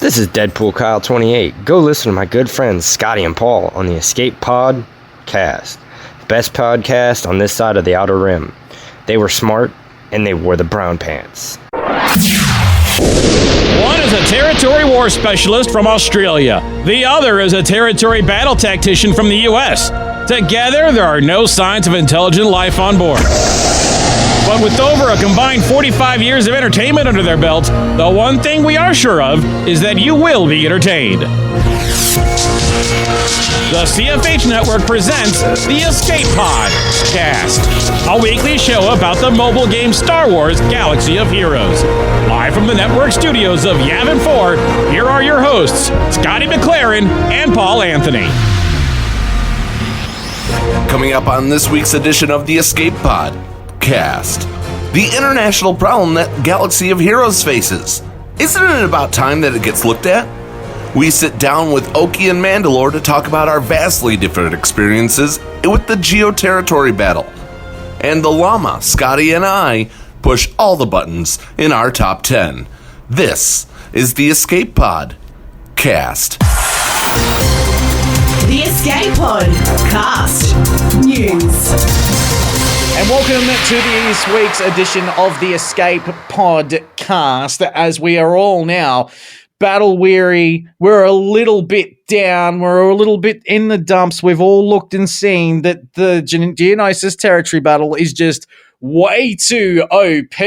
This is Deadpool Kyle 28. Go listen to my good friends Scotty and Paul on the Escape Podcast. Best podcast on this side of the Outer Rim. They were smart, and they wore the brown pants. One is a territory war specialist from Australia. The other is a territory battle tactician from the U.S. Together, there are no signs of intelligent life on board. But with over a combined 45 years of entertainment under their belt, the one thing we are sure of is that you will be entertained. The CFH Network presents the Escape Podcast, a weekly show about the mobile game Star Wars Galaxy of Heroes. Live from the network studios of Yavin 4, here are your hosts, Scotty McLaren and Paul Anthony. Coming up on this week's edition of the Escape Podcast, the international problem that Galaxy of Heroes faces. Isn't it about time that it gets looked at? We sit down with Oki and Mandalore to talk about our vastly different experiences with the Geo Territory Battle. And the Llama, Scotty and I, push all the buttons in our top 10. This is the Escape Podcast. The Escape Podcast News. And welcome to this week's edition of the Escape Podcast, as we are all now battle weary. We're a little bit down. We're a little bit in the dumps. We've all looked and seen that the Geonosis Territory Battle is just way too OP.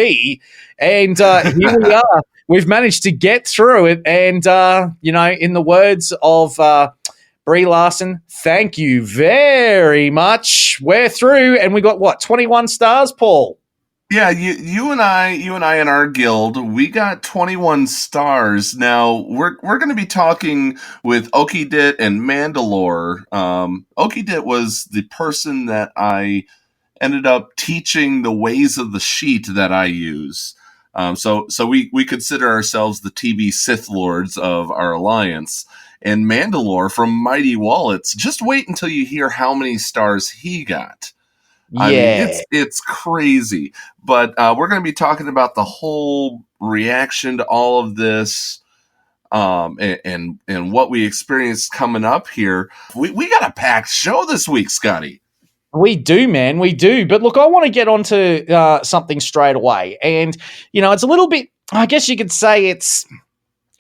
And here we are. We've managed to get through it. And, in the words of Brie Larson, thank you very much. We're through, and we got 21 stars, Paul? Yeah, you and I in our guild, we got 21 stars. Now we're going to be talking with Okidit and Mandalore. Okidit was the person that I ended up teaching the ways of the sheet that I use. So we consider ourselves the TB Sith Lords of our alliance. And Mandalore from Mighty Wallets, just wait until you hear how many stars he got. Yeah. I mean, it's crazy. But we're going to be talking about the whole reaction to all of this and what we experienced coming up here. We got a packed show this week, Scotty. We do, man. We do. But look, I want to get onto something straight away. And, it's a little bit, I guess you could say it's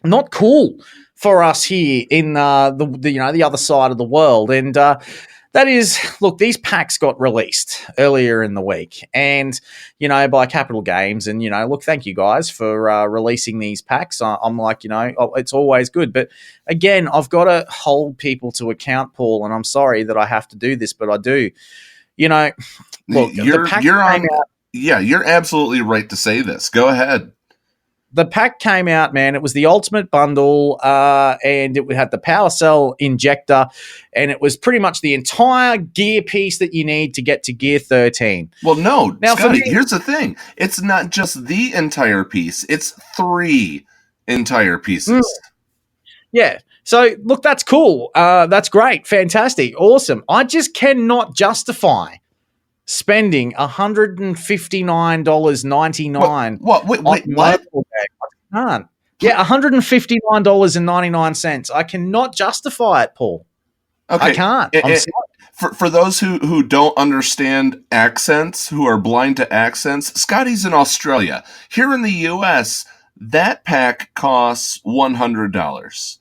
not cool for us here in the other side of the world. And that is, look, these packs got released earlier in the week and, by Capital Games. And, look, thank you guys for releasing these packs. I'm like, it's always good. But again, I've got to hold people to account, Paul, and I'm sorry that I have to do this, but I do. Look, you're absolutely right to say this. Go ahead. The pack came out, man. It was the ultimate bundle, and it had the power cell injector, and it was pretty much the entire gear piece that you need to get to gear 13. Well, no, now, Scotty, here's the thing. It's not just the entire piece. It's 3 entire pieces. Yeah. So, look, that's cool. That's great. Fantastic. Awesome. I just cannot justify spending $159.99. What? Wait, what? I can't. Yeah, $159.99. I cannot justify it, Paul. Okay. I can't. For those who don't understand accents, who are blind to accents, Scotty's in Australia. Here in the U.S., that pack costs $100.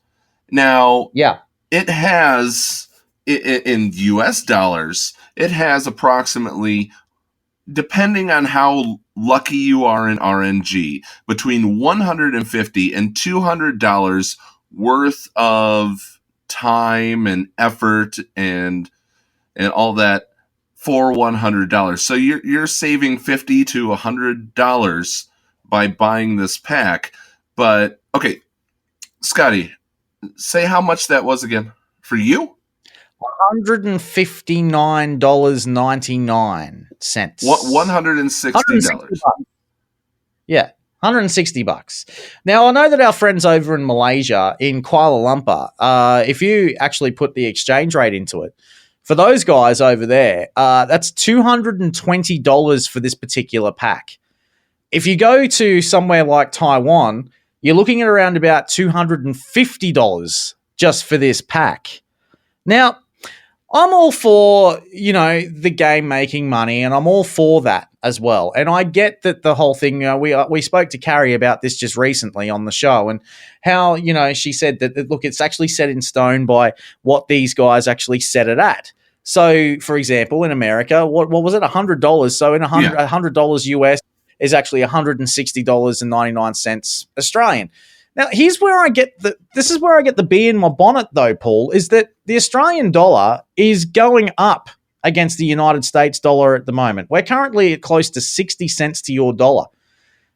Now, yeah, it has, in U.S. dollars, it has approximately, depending on how lucky you are in RNG, between $150 and $200 worth of time and effort and all that for $100. So you're saving $50 to $100 by buying this pack. But okay, Scotty, say how much that was again for you. $159.99. What? $160. Yeah, $160. Now, I know that our friends over in Malaysia, in Kuala Lumpur, if you actually put the exchange rate into it, for those guys over there, that's $220 for this particular pack. If you go to somewhere like Taiwan, you're looking at around about $250 just for this pack. Now, I'm all for, the game making money, and I'm all for that as well. And I get that the whole thing, we spoke to Carrie about this just recently on the show, and how, she said that, look, it's actually set in stone by what these guys actually set it at. So, for example, in America, what was it, $100? So in $100 US is actually $160.99 Australian. Now, here's where I get this is where I get the bee in my bonnet, though, Paul, is that the Australian dollar is going up against the United States dollar at the moment. We're currently at close to 60 cents to your dollar.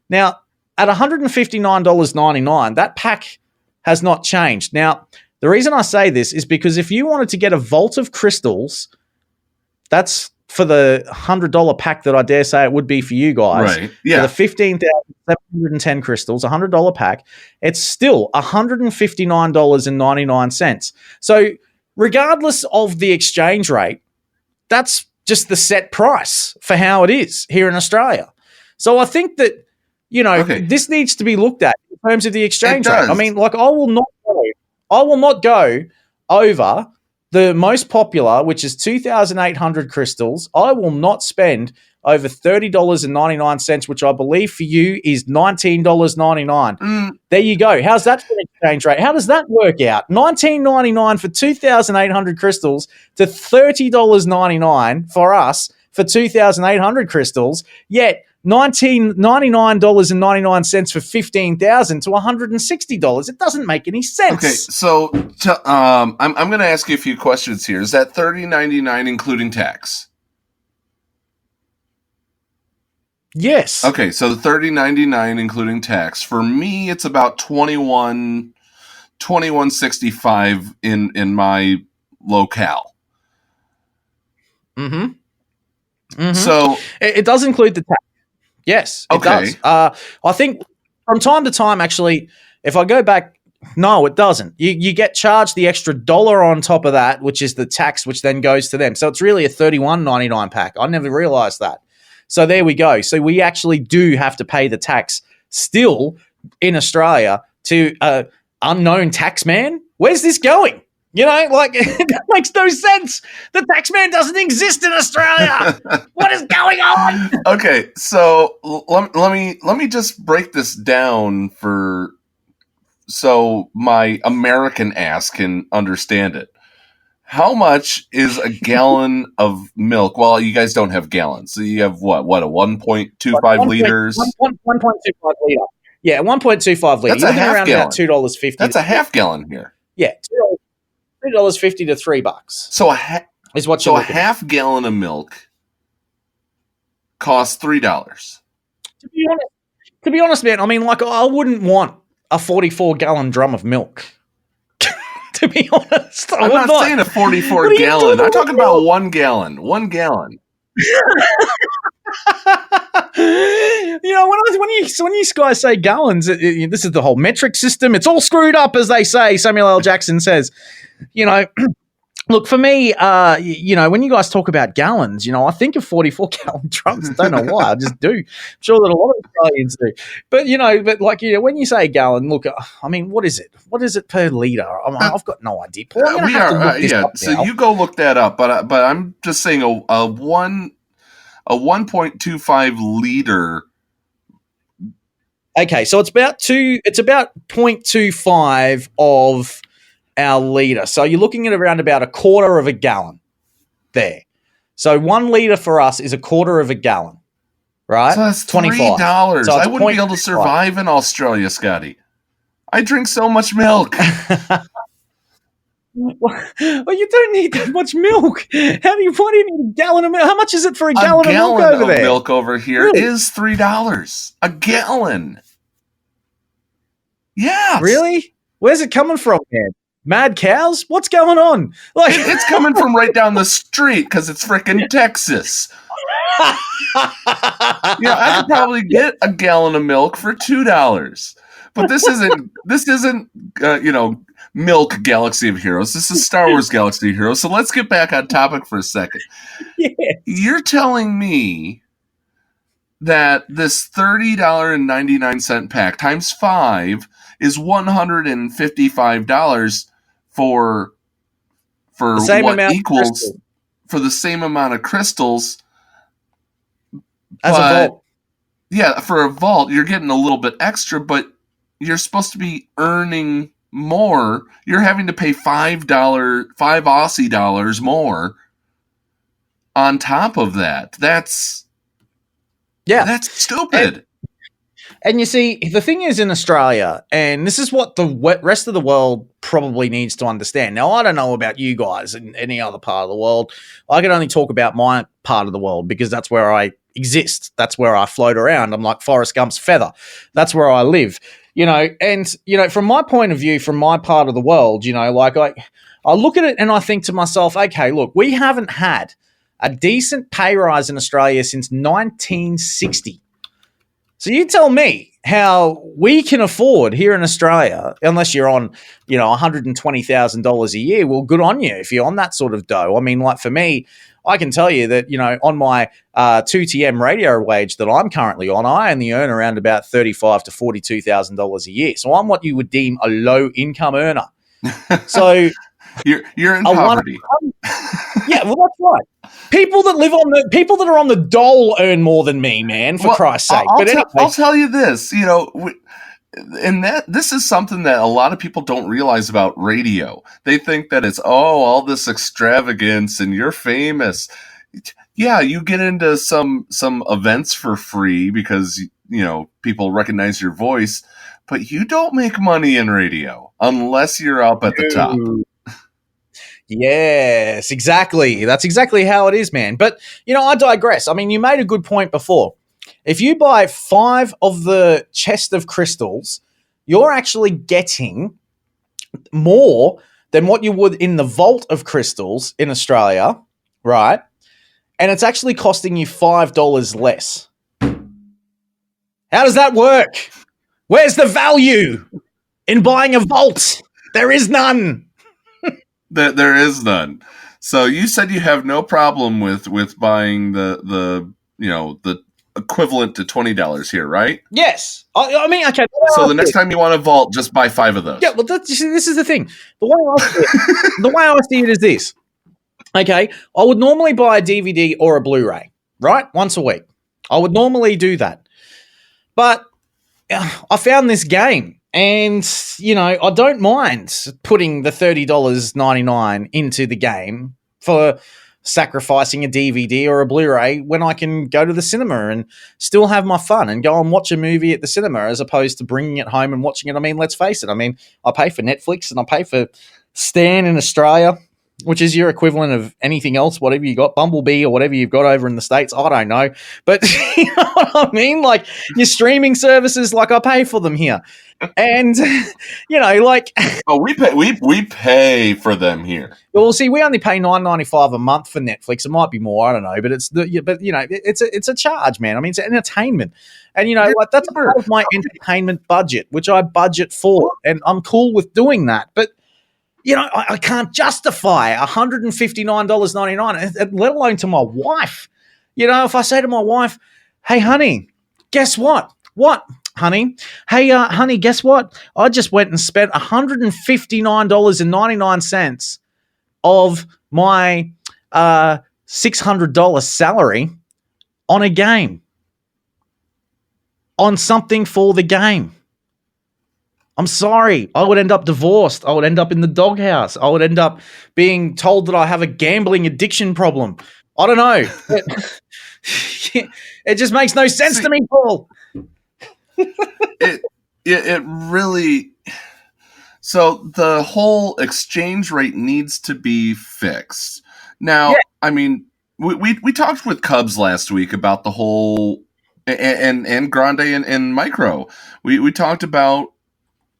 Now, at $159.99, that pack has not changed. Now, the reason I say this is because if you wanted to get a vault of crystals, that's for the $100 pack that I dare say it would be for you guys. Right. Yeah. For the 15,710 crystals, $100 pack, it's still $159.99. So regardless of the exchange rate, that's just the set price for how it is here in Australia. So I think that, this needs to be looked at in terms of the exchange rate. I mean, like, I will not go over the most popular, which is 2,800 crystals. I will not spend over $30.99, which I believe for you is $19.99. There you go. How's that for an exchange rate? How does that work out? $19.99 for 2,800 crystals to $30.99 for us for 2,800 crystals, yet $99.99 for 15,000 to $160. It doesn't make any sense. Okay, so I'm going to ask you a few questions here. Is that $30.99 including tax? Yes. Okay, so the $30.99 including tax. For me, it's about $21.65 in my locale. Mm-hmm. So it does include the tax. Yes, it does. I think from time to time, actually, if I go back, no, it doesn't. You get charged the extra $1 on top of that, which is the tax, which then goes to them. So it's really a $31.99 pack. I never realized that. So there we go. So we actually do have to pay the tax still in Australia to an unknown tax man. Where's this going? That makes no sense. The taxman doesn't exist in Australia. What is going on? Okay, so let me just break this down so my American ass can understand it. How much is a gallon of milk? Well, you guys don't have gallons, so you have what a 1.25 liters. 1.25 liter. Yeah, 1.25 liter. That's You're a half around gallon. About $2.50. That's a half gallon here. Yeah, $2.50 to $3. So is what so a half gallon of milk costs $3. To be honest, man, I mean, like, I wouldn't want a 44-gallon drum of milk. To be honest, I'm not saying a 44-gallon. I'm talking about 1 gallon. 1 gallon. When you guys say gallons, this is the whole metric system. It's all screwed up, as they say. Samuel L. Jackson says, Look, for me, when you guys talk about gallons, I think of 44-gallon drums. I don't know why. I just do. I'm sure that a lot of Australians do. But, when you say gallon, look, I mean, what is it? What is it per litre? I've got no idea. Paul, I'm we are, yeah. So you go look that up. But I'm just saying a 1.25 liter. Okay, so it's about 0.25 of our litre. So you're looking at around about a quarter of a gallon there. So 1 litre for us is a quarter of a gallon, right? So that's $3. So I wouldn't be able to survive in Australia, Scotty. I drink so much milk. Well, you don't need that much milk. Why do you need a gallon of milk? How much is it for a gallon of milk over there? Milk over here is $3 a gallon. Yeah. Really? Where's it coming from, man? Mad cows? What's going on? It's coming from right down the street because it's freaking Texas. I could probably get a gallon of milk for $2. But this isn't Milk Galaxy of Heroes. This is Star Wars Galaxy of Heroes. So let's get back on topic for a second. Yeah. You're telling me that this $30.99 pack times 5 is $155 for The same what amount of equals crystal for the same amount of crystals. as a vault. Yeah, for a vault, you're getting a little bit extra, but you're supposed to be earning more. You're having to pay $5 Aussie dollars more on top of that. That's stupid. And you see, the thing is in Australia, and this is what the rest of the world probably needs to understand. Now, I don't know about you guys in any other part of the world. I can only talk about my part of the world because that's where I exist. That's where I float around. I'm like Forrest Gump's feather. That's where I live. And from my point of view, from my part of the world, like I look at it and I think to myself, okay, look, we haven't had a decent pay rise in Australia since 1960. So you tell me how we can afford here in Australia, unless you're on, $120,000 a year. Well, good on you if you're on that sort of dough. I mean, like for me, I can tell you that, on my 2TM radio wage that I'm currently on, I only earn around about $35,000 to $42,000 a year. So I'm what you would deem a low income earner. So you're in poverty. Yeah, well, that's right. People that are on the dole earn more than me, man. For Christ's sake. I'll tell you this. This is something that a lot of people don't realize about radio. They think that it's all this extravagance and you're famous. Yeah, you get into some events for free because people recognize your voice, but you don't make money in radio unless you're up at the top. Yes, exactly. That's exactly how it is, man. But, I digress. I mean, you made a good point before. If you buy 5 of the chest of crystals, you're actually getting more than what you would in the vault of crystals in Australia, right? And it's actually costing you $5 less. How does that work? Where's the value in buying a vault? There is none. There is none. So you said you have no problem with buying the equivalent to $20 here, right? Yes. I mean, okay. So the next time you want a vault, just buy 5 of those. Yeah, well, this is the thing. The way I see it is this. Okay, I would normally buy a DVD or a Blu-ray, right? Once a week. I would normally do that. But I found this game. And, I don't mind putting the $30.99 into the game for sacrificing a DVD or a Blu-ray when I can go to the cinema and still have my fun and go and watch a movie at the cinema as opposed to bringing it home and watching it. I mean, let's face it. I mean, I pay for Netflix and I pay for Stan in Australia, which is your equivalent of anything else, whatever you got, Bumblebee or whatever you've got over in the States. I don't know. But you know what I mean? Like your streaming services, like I pay for them here. And, Oh, we pay for them here. Well, see, we only pay $9.95 a month for Netflix. It might be more, I don't know, but it's a charge, man. I mean, it's entertainment. And, that's part of my entertainment budget, which I budget for. And I'm cool with doing that. But, I can't justify $159.99, let alone to my wife. If I say to my wife, hey, honey, guess what? What, honey? Hey, honey, guess what? I just went and spent $159.99 of my $600 salary on a game, on something for the game. I'm sorry. I would end up divorced. I would end up in the doghouse. I would end up being told that I have a gambling addiction problem. I don't know. It just makes no sense to me, Paul. It really. So the whole exchange rate needs to be fixed. Now, yeah. I mean, we talked with Cubs last week about the whole and Grande and Micro. We talked about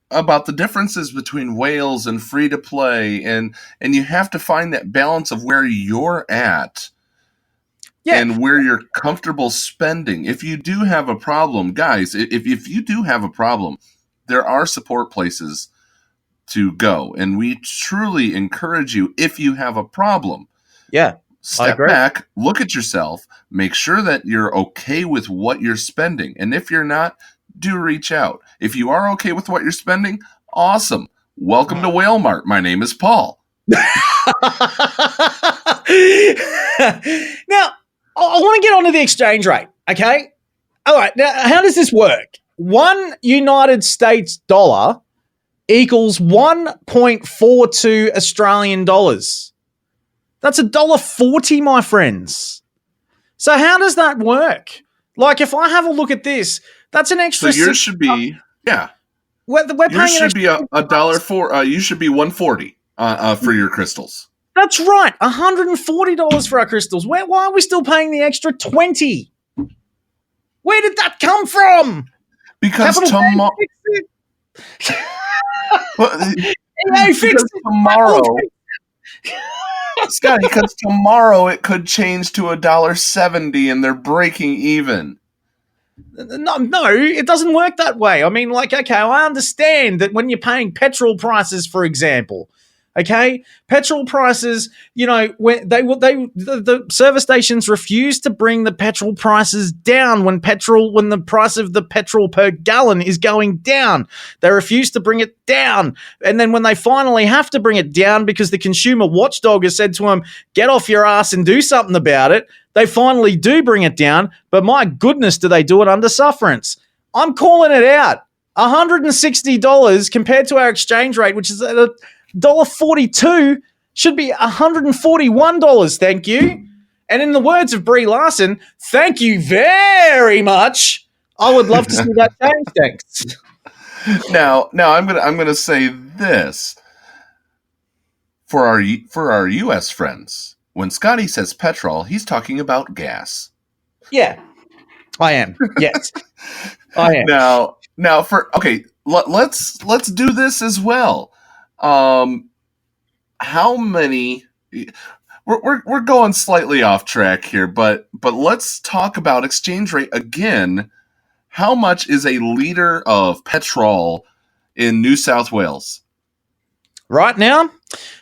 the differences between whales and free to play, and you have to find that balance of where you're at. Yeah. And where you're comfortable spending. If you do have a problem, guys, if you do have a problem, there are support places to go. And we truly encourage you, if you have a problem, step back, look at yourself, make sure that you're okay with what you're spending. And if you're not, do reach out. If you are okay with what you're spending, awesome. Welcome to Whale Mart. My name is Paul. Now, I want to get onto the exchange rate, okay? All right, now, how does this work? 1 United States dollar equals 1.42 Australian dollars. That's $1.40, my friends. So how does that work? Like, if I have a look at this, that's an extra. So yours should be, yeah. We're paying yours should be $1.04. You should be $1.40 for your crystals. That's right, $140 for our crystals. Why are we still paying the extra $20? Where did that come from? Because tomorrow, Scotty, because tomorrow it could change to $1.70 and they're breaking even. No, it doesn't work that way. I mean, like, okay, I understand that when you're paying petrol prices, for example, okay, petrol prices, you know, when the service stations refuse to bring the petrol prices down when the price of the petrol per gallon is going down. They refuse to bring it down. And then when they finally have to bring it down because the consumer watchdog has said to them, get off your ass and do something about it, they finally do bring it down, but my goodness, do they do it under sufferance. I'm calling it out. $160 compared to our exchange rate, which is at $1.42, should be $141, thank you. And in the words of Brie Larson, thank you very much. I would love to see that change, thanks. Now I'm gonna say this for our US friends. When Scotty says petrol, he's talking about gas. Yeah, I am. Yes, I am. Now, let's do this as well. How many? We're going slightly off track here, but let's talk about exchange rate again. How much is a liter of petrol in New South Wales? Right now,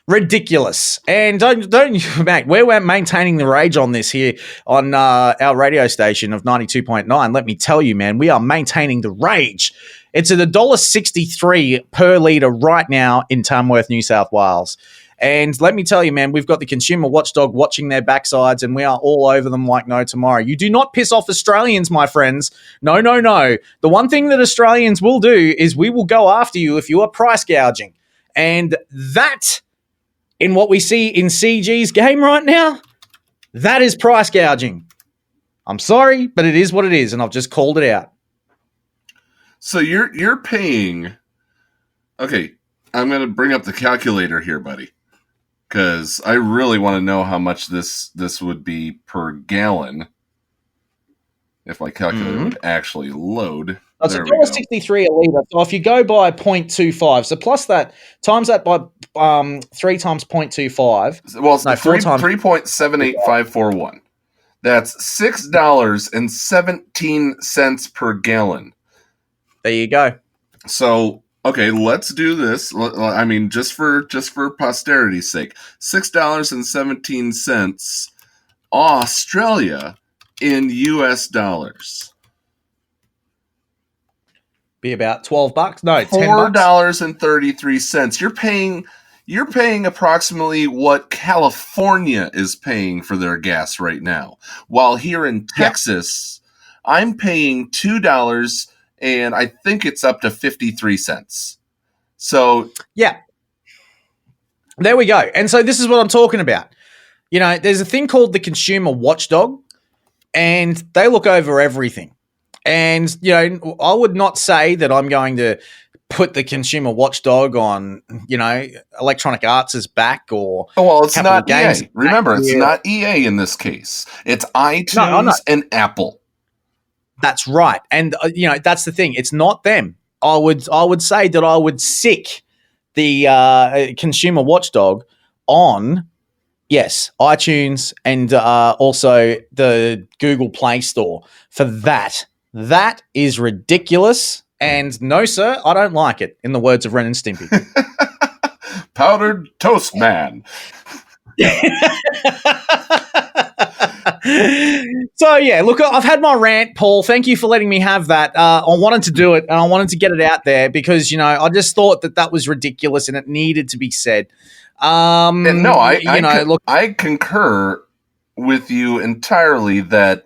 ridiculous. And don't Mac, we're maintaining the rage on this here on our radio station of 92.9. Let me tell you, man, we are maintaining the rage. It's at $1.63 per litre right now in Tamworth, New South Wales. And let me tell you, man, we've got the consumer watchdog watching their backsides, and we are all over them like no tomorrow. You do not piss off Australians, my friends. No, no, no. The one thing that Australians will do is we will go after you if you are price gouging. And that, in what we see in CG's game right now, that is price gouging. I'm sorry, but it is what it is, and I've just called it out. So you're paying. Okay, I'm going to bring up the calculator here, buddy, because I really want to know how much this would be per gallon if my calculator would actually load. That's $1.63 a litre. So if you go by 0.25, so plus that, times that by 3 times 0.25. Well, it's 4 times 3.78541. That's $6.17 per gallon. There you go. So, okay, let's do this. I mean, just for posterity's sake, $6.17 Australia in US dollars. Be about $12. No, $10. $4.33. You're paying approximately what California is paying for their gas right now. While here in Texas, I'm paying $2 and I think it's up to 53 cents. So yeah. There we go. And so this is what I'm talking about. You know, there's a thing called the consumer watchdog, and they look over everything. And, you know, I would not say that I'm going to put the consumer watchdog on, you know, Electronic Arts' back or it's not Games. EA. Remember, it's not EA in this case. It's iTunes and Apple. That's right. And, you know, that's the thing. It's not them. I would say that I would sick the consumer watchdog on, yes, iTunes and also the Google Play Store for that. That is ridiculous, and no, sir, I don't like it, in the words of Ren and Stimpy. Powdered Toast Man. So yeah, look, I've had my rant, Paul. Thank you for letting me have that. I wanted to do it, and I wanted to get it out there because I just thought that was ridiculous, and it needed to be said. And no, look, I concur with you entirely that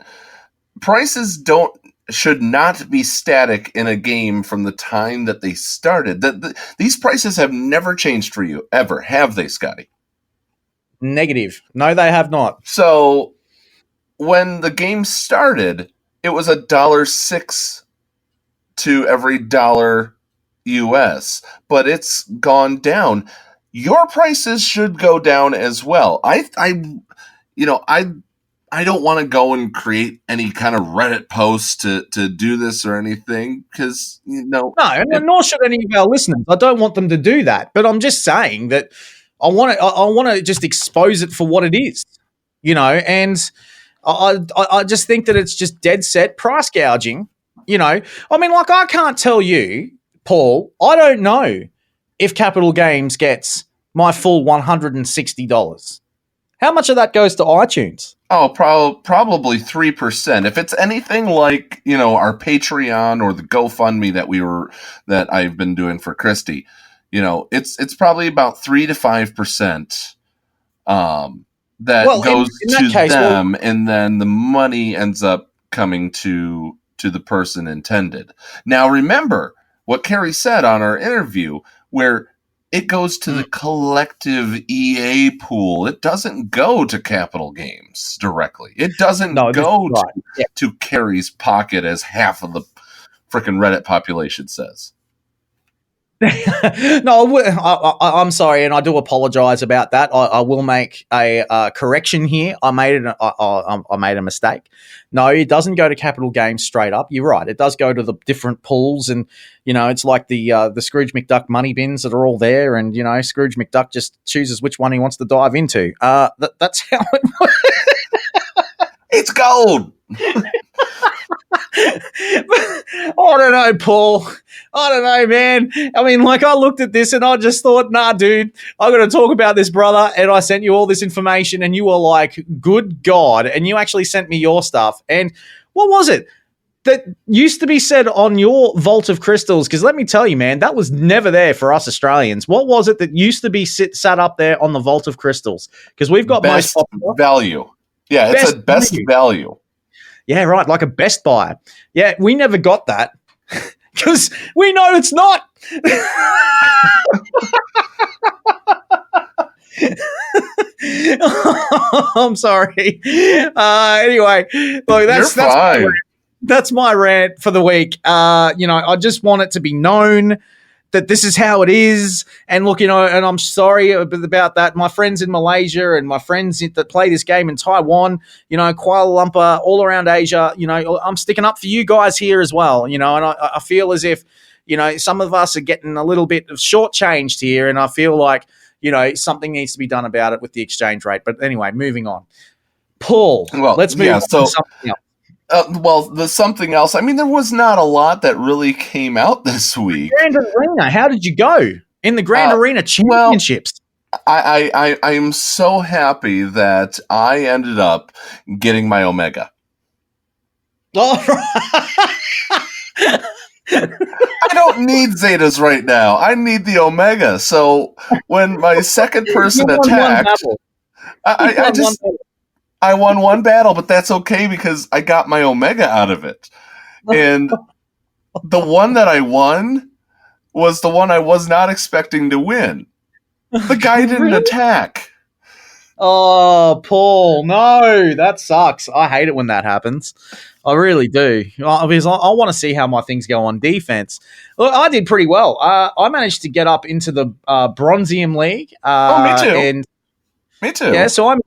prices should not be static in a game from the time that they started. These prices have never changed for you, ever, have they, Scotty? Negative. No, they have not. So when the game started, it was $1.06 to every dollar US, but it's gone down. Your prices should go down as well. I don't want to go and create any kind of Reddit post to do this or anything because no, nor should any of our listeners. I don't want them to do that, but I'm just saying that I want to just expose it for what it is, and I just think that it's just dead set price gouging. I mean, like I can't tell you, Paul. I don't know if Capital Games gets my full $160. How much of that goes to iTunes? Oh, probably 3%. If it's anything like, our Patreon or the GoFundMe that I've been doing for Christy, it's probably about 3 to 5% that goes to them, and then the money ends up coming to the person intended. Now, remember what Carrie said on our interview, where it goes to the collective EA pool. It doesn't go to Capital Games directly. It doesn't go to Carrie's pocket, as half of the frickin' Reddit population says. No, I'm sorry, and I do apologize about that. I will make a correction here. I made a mistake. No, it doesn't go to Capital Games straight up. You're right. It does go to the different pools, and it's like the Scrooge McDuck money bins that are all there, and Scrooge McDuck just chooses which one he wants to dive into. That's how it works. It's gold. I don't know, Paul. I don't know, man. I mean, like, I looked at this and I just thought, nah, dude, I'm going to talk about this, brother. And I sent you all this information and you were like, good God. And you actually sent me your stuff. And what was it that used to be said on your Vault of Crystals? Because let me tell you, man, that was never there for us Australians. What was it that used to be sat up there on the Vault of Crystals? Because we've got best value. Yeah, it's a best value. Yeah, right, like a Best Buy. Yeah, we never got that because we know it's not. I'm sorry. Anyway, look, that's my rant for the week. I just want it to be known that this is how it is. And look, and I'm sorry about that. My friends in Malaysia and my friends that play this game in Taiwan, Kuala Lumpur, all around Asia, I'm sticking up for you guys here as well, and I feel as if, some of us are getting a little bit of shortchanged here, and I feel like, something needs to be done about it with the exchange rate. But anyway, moving on. Paul, let's move on to something else. There's something else. I mean, there was not a lot that really came out this week. Grand Arena, how did you go in the Grand Arena Championships? I am so happy that I ended up getting my Omega. All right. I don't need Zetas right now. I need the Omega. So when my second person attacked, I won one battle, but that's okay because I got my Omega out of it. And the one that I won was the one I was not expecting to win. The guy didn't attack. Oh, Paul, no, that sucks. I hate it when that happens. I really do. Because I want to see how my things go on defense. Look, I did pretty well. I managed to get up into the Bronzium League. Me too. Me too. Yeah, so I'm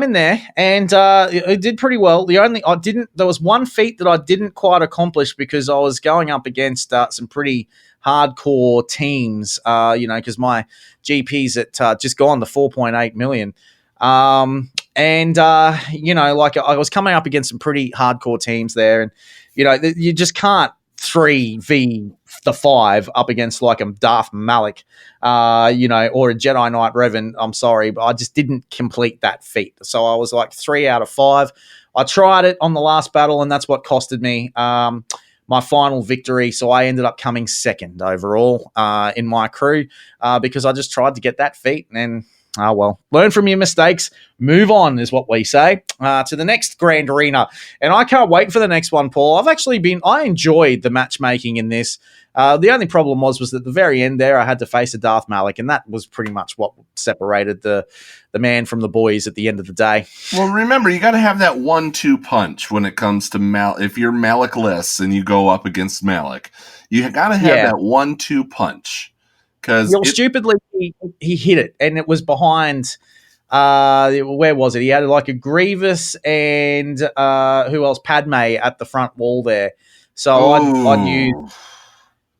in there, and it did pretty well. There was one feat that I didn't quite accomplish because I was going up against some pretty hardcore teams, because my GP's at just gone to 4.8 million. I was coming up against some pretty hardcore teams there, and, you just can't 3v4 the 5 up against like a Darth Malak, or a Jedi Knight Revan. I'm sorry, but I just didn't complete that feat. So I was like 3 out of 5. I tried it on the last battle, and that's what costed me my final victory. So I ended up coming second overall in my crew because I just tried to get that feat. And learn from your mistakes, move on is what we say, to the next Grand Arena. And I can't wait for the next one, Paul. I enjoyed the matchmaking in this. The only problem was that at the very end there, I had to face a Darth Malak, and that was pretty much what separated the man from the boys at the end of the day. Well, remember, you got to have that 1-2 punch when it comes to if you're Malak-less and you go up against Malak. You got to have that 1-2 punch. Stupidly, he hit it, and it was behind. Where was it? He had like a Grievous and who else? Padme at the front wall there. So I knew.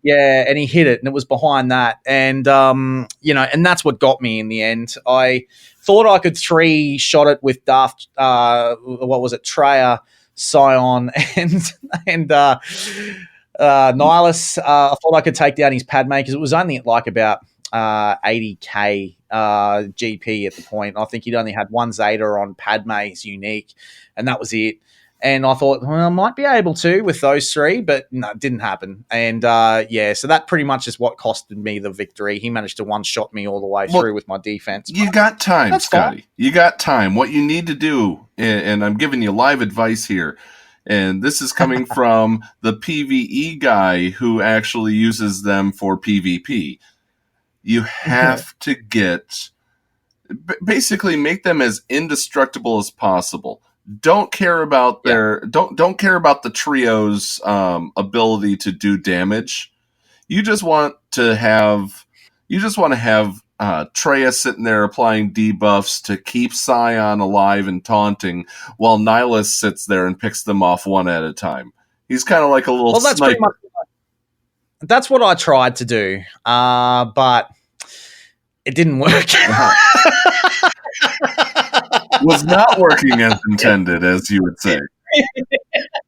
Yeah, and he hit it, and it was behind that, and and that's what got me in the end. I thought I could 3-shot it with Darth. What was it? Traya, Scion, and Nihilus. I thought I could take down his Padme because it was only at like about 80k GP at the point. I think he'd only had 1 Zeta on Padme's unique, and that was it. And I thought, I might be able to with those 3, but no, it didn't happen. And so that pretty much is what costed me the victory. He managed to 1-shot me all the way through with my defense. You got time, That's Scotty. Fine. You got time. What you need to do, and I'm giving you live advice here, and this is coming from the PvE guy who actually uses them for PvP. You have to basically make them as indestructible as possible. Don't care about don't care about the trio's ability to do damage. You just want to have Traya sitting there applying debuffs to keep Scion alive and taunting, while Nihilus sits there and picks them off one at a time. He's kind of like a little that's sniper. That's what I tried to do, but it didn't work. Was not working as intended, as you would say.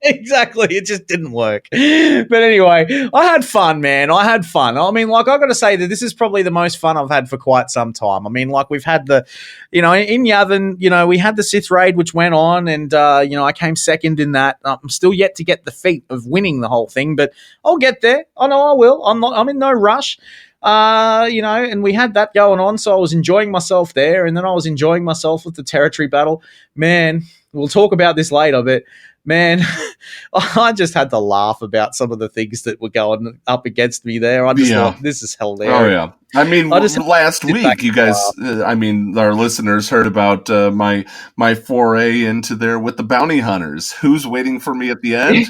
Exactly. It just didn't work. But anyway, I had fun, man. I had fun. I mean, like, I got to say that this is probably the most fun I've had for quite some time. I mean, like, we've had in Yavin, we had the Sith raid, which went on, and, I came second in that. I'm still yet to get the feat of winning the whole thing, but I'll get there. I know I will. I'm in no rush. And we had that going on, so I was enjoying myself there, and then I was enjoying myself with the territory battle. Man, we'll talk about this later, but man, I just had to laugh about some of the things that were going up against me there. I just thought, this is hilarious. Oh, yeah. I mean, last week, you guys, our listeners heard about my foray into there with the bounty hunters. Who's waiting for me at the end?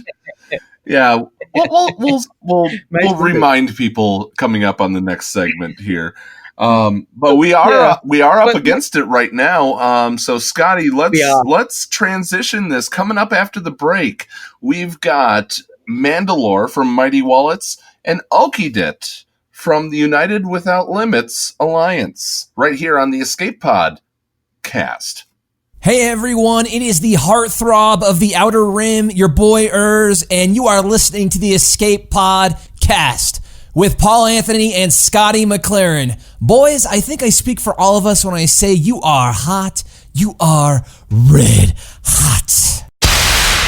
Yeah, we'll remind people coming up on the next segment here. But we are up against it right now. So Scotty, let's transition this. Coming up after the break, we've got Mandalore from Mighty Wallets and Okidit from the United Without Limits Alliance, right here on the Escape Pod cast. Hey everyone, it is the heartthrob of the Outer Rim, your boy Urs, and you are listening to the Escape Pod cast with Paul Anthony and Scotty McLaren. Boys, I think I speak for all of us when I say you are hot, you are red hot.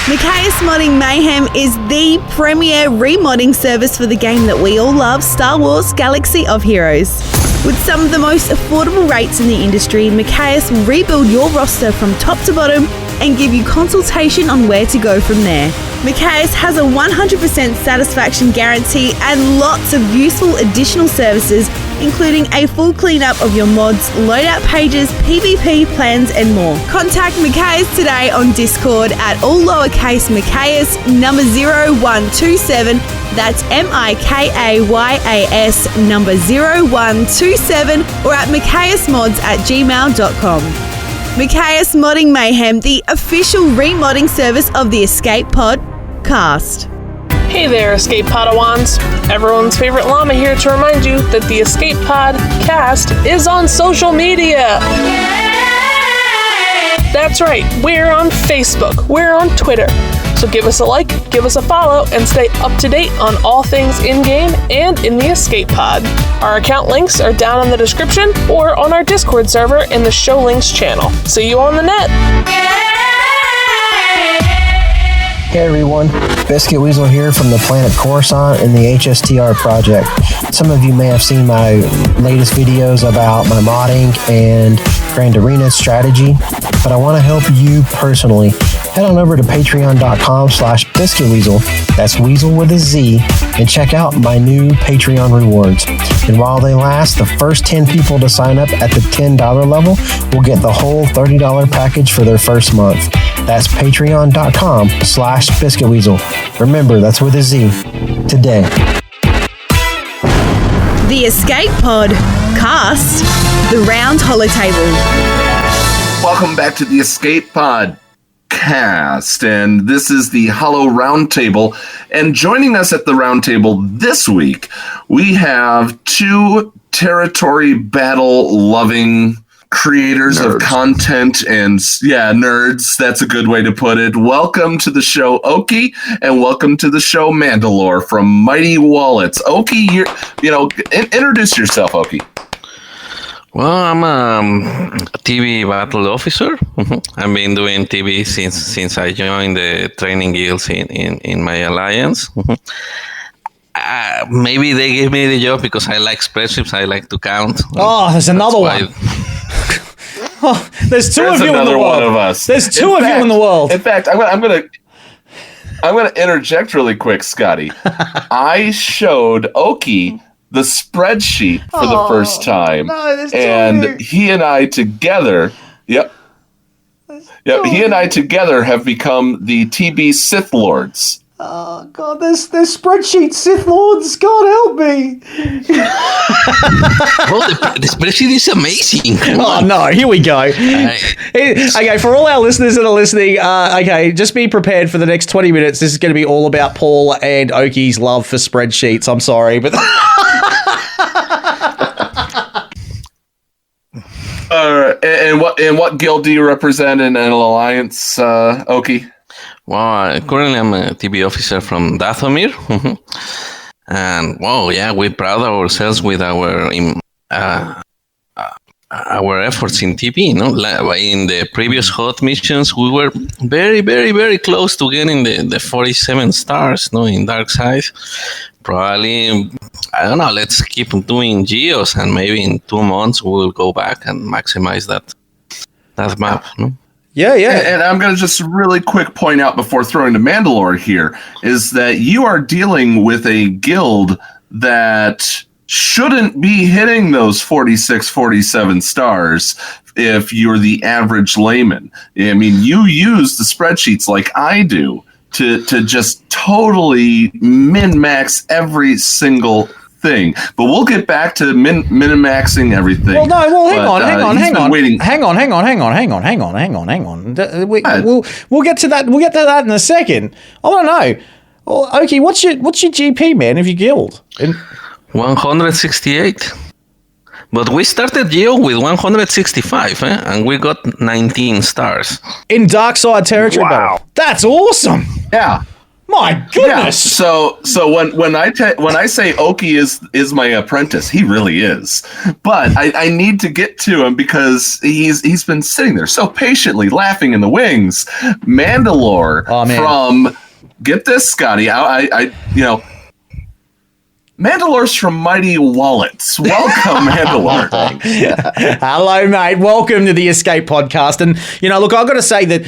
Micaeus Modding Mayhem is the premier remodding service for the game that we all love, Star Wars Galaxy of Heroes. With some of the most affordable rates in the industry, Micaeus will rebuild your roster from top to bottom and give you consultation on where to go from there. Micaeus has a 100% satisfaction guarantee and lots of useful additional services, including a full cleanup of your mods, loadout pages, PvP plans, and more. Contact Micaeus today on Discord at all lowercase Micaeus number 0127. That's MIKAYAS number 0127, or at micaeusmods@gmail.com. Micaeus Modding Mayhem, the official remodding service of the Escape Pod cast. Hey there, Escape Podawans. Everyone's favorite Llama here to remind you that the Escape Pod cast is on social media. That's right, we're on Facebook, we're on Twitter. So give us a like, give us a follow and stay up to date on all things in-game and in the Escape Pod. Our account links are down in the description or on our Discord server in the Show Links channel. See you on the net! Hey everyone, Biscuit Weasel here from the planet Coruscant and the HSTR project. Some of you may have seen my latest videos about my modding and Grand Arena strategy, but I want to help you personally. Head on over to patreon.com/biscuitweasel, that's Weasel with a Z, and check out my new Patreon rewards. And while they last, the first 10 people to sign up at the $10 level will get the whole $30 package for their first month. That's patreon.com/biscuitweasel. Remember, that's with a Z. Today. The Escape Pod cast, the round holotable. Welcome back to the Escape Pod cast, and this is the Hollow Roundtable. And joining us at the roundtable this week, we have two Territory Battle loving creators of content and nerds. That's a good way to put it. Welcome to the show, Oki, and welcome to the show, Mandalore from Mighty Wallets. Oki, introduce yourself, Oki. Well, I'm a TV battle officer. I've been doing TV since I joined the training guilds in my alliance. Maybe they gave me the job because I like spreadsheets. I like to count. Oh, there's another one. Oh, there's two of you in the world. One of us. There's two of you in the world. In fact, I'm gonna interject really quick, Scotty. I showed Oki the spreadsheet for the first time, and he and I together, he and I together have become the TB Sith Lords. Oh God, there's spreadsheet Sith Lords. God help me. Well, the spreadsheet is amazing. Oh no, here we go. Okay, for all our listeners that are listening, just be prepared for the next 20 minutes. This is going to be all about Paul and Oki's love for spreadsheets. I'm sorry, but and what guild do you represent in an alliance, Oki? Well, currently I'm a TV officer from Dathomir. And, we proud ourselves with our efforts in TV. In the previous hot missions, we were very, very, very close to getting the 47 stars in Dark Side. Probably, I don't know, let's keep doing Geos, and maybe in 2 months we'll go back and maximize that map. Yeah. And I'm going to just really quick point out before throwing to Mandalore here is that you are dealing with a guild that shouldn't be hitting those 46, 47 stars if you're the average layman. I mean, you use the spreadsheets like I do to just totally min-max every single thing, but we'll get back to min-maxing everything. Well, no, hang on. We'll get to that. We'll get to that in a second. I want to know. Well, Oki, what's your GP, man, of your guild? 168. But we started Geo with 165, and we got 19 stars in Dark Side Territory Battle. That's awesome. Yeah. My goodness! Yeah. So when I say Oki is my apprentice, he really is. But I need to get to him because he's been sitting there so patiently, laughing in the wings. Mandalore from, get this, Scotty. Mandalore's from Mighty Wallets. Welcome, Mandalore. Hello, mate. Welcome to the Escape Podcast. And, look, I've got to say that,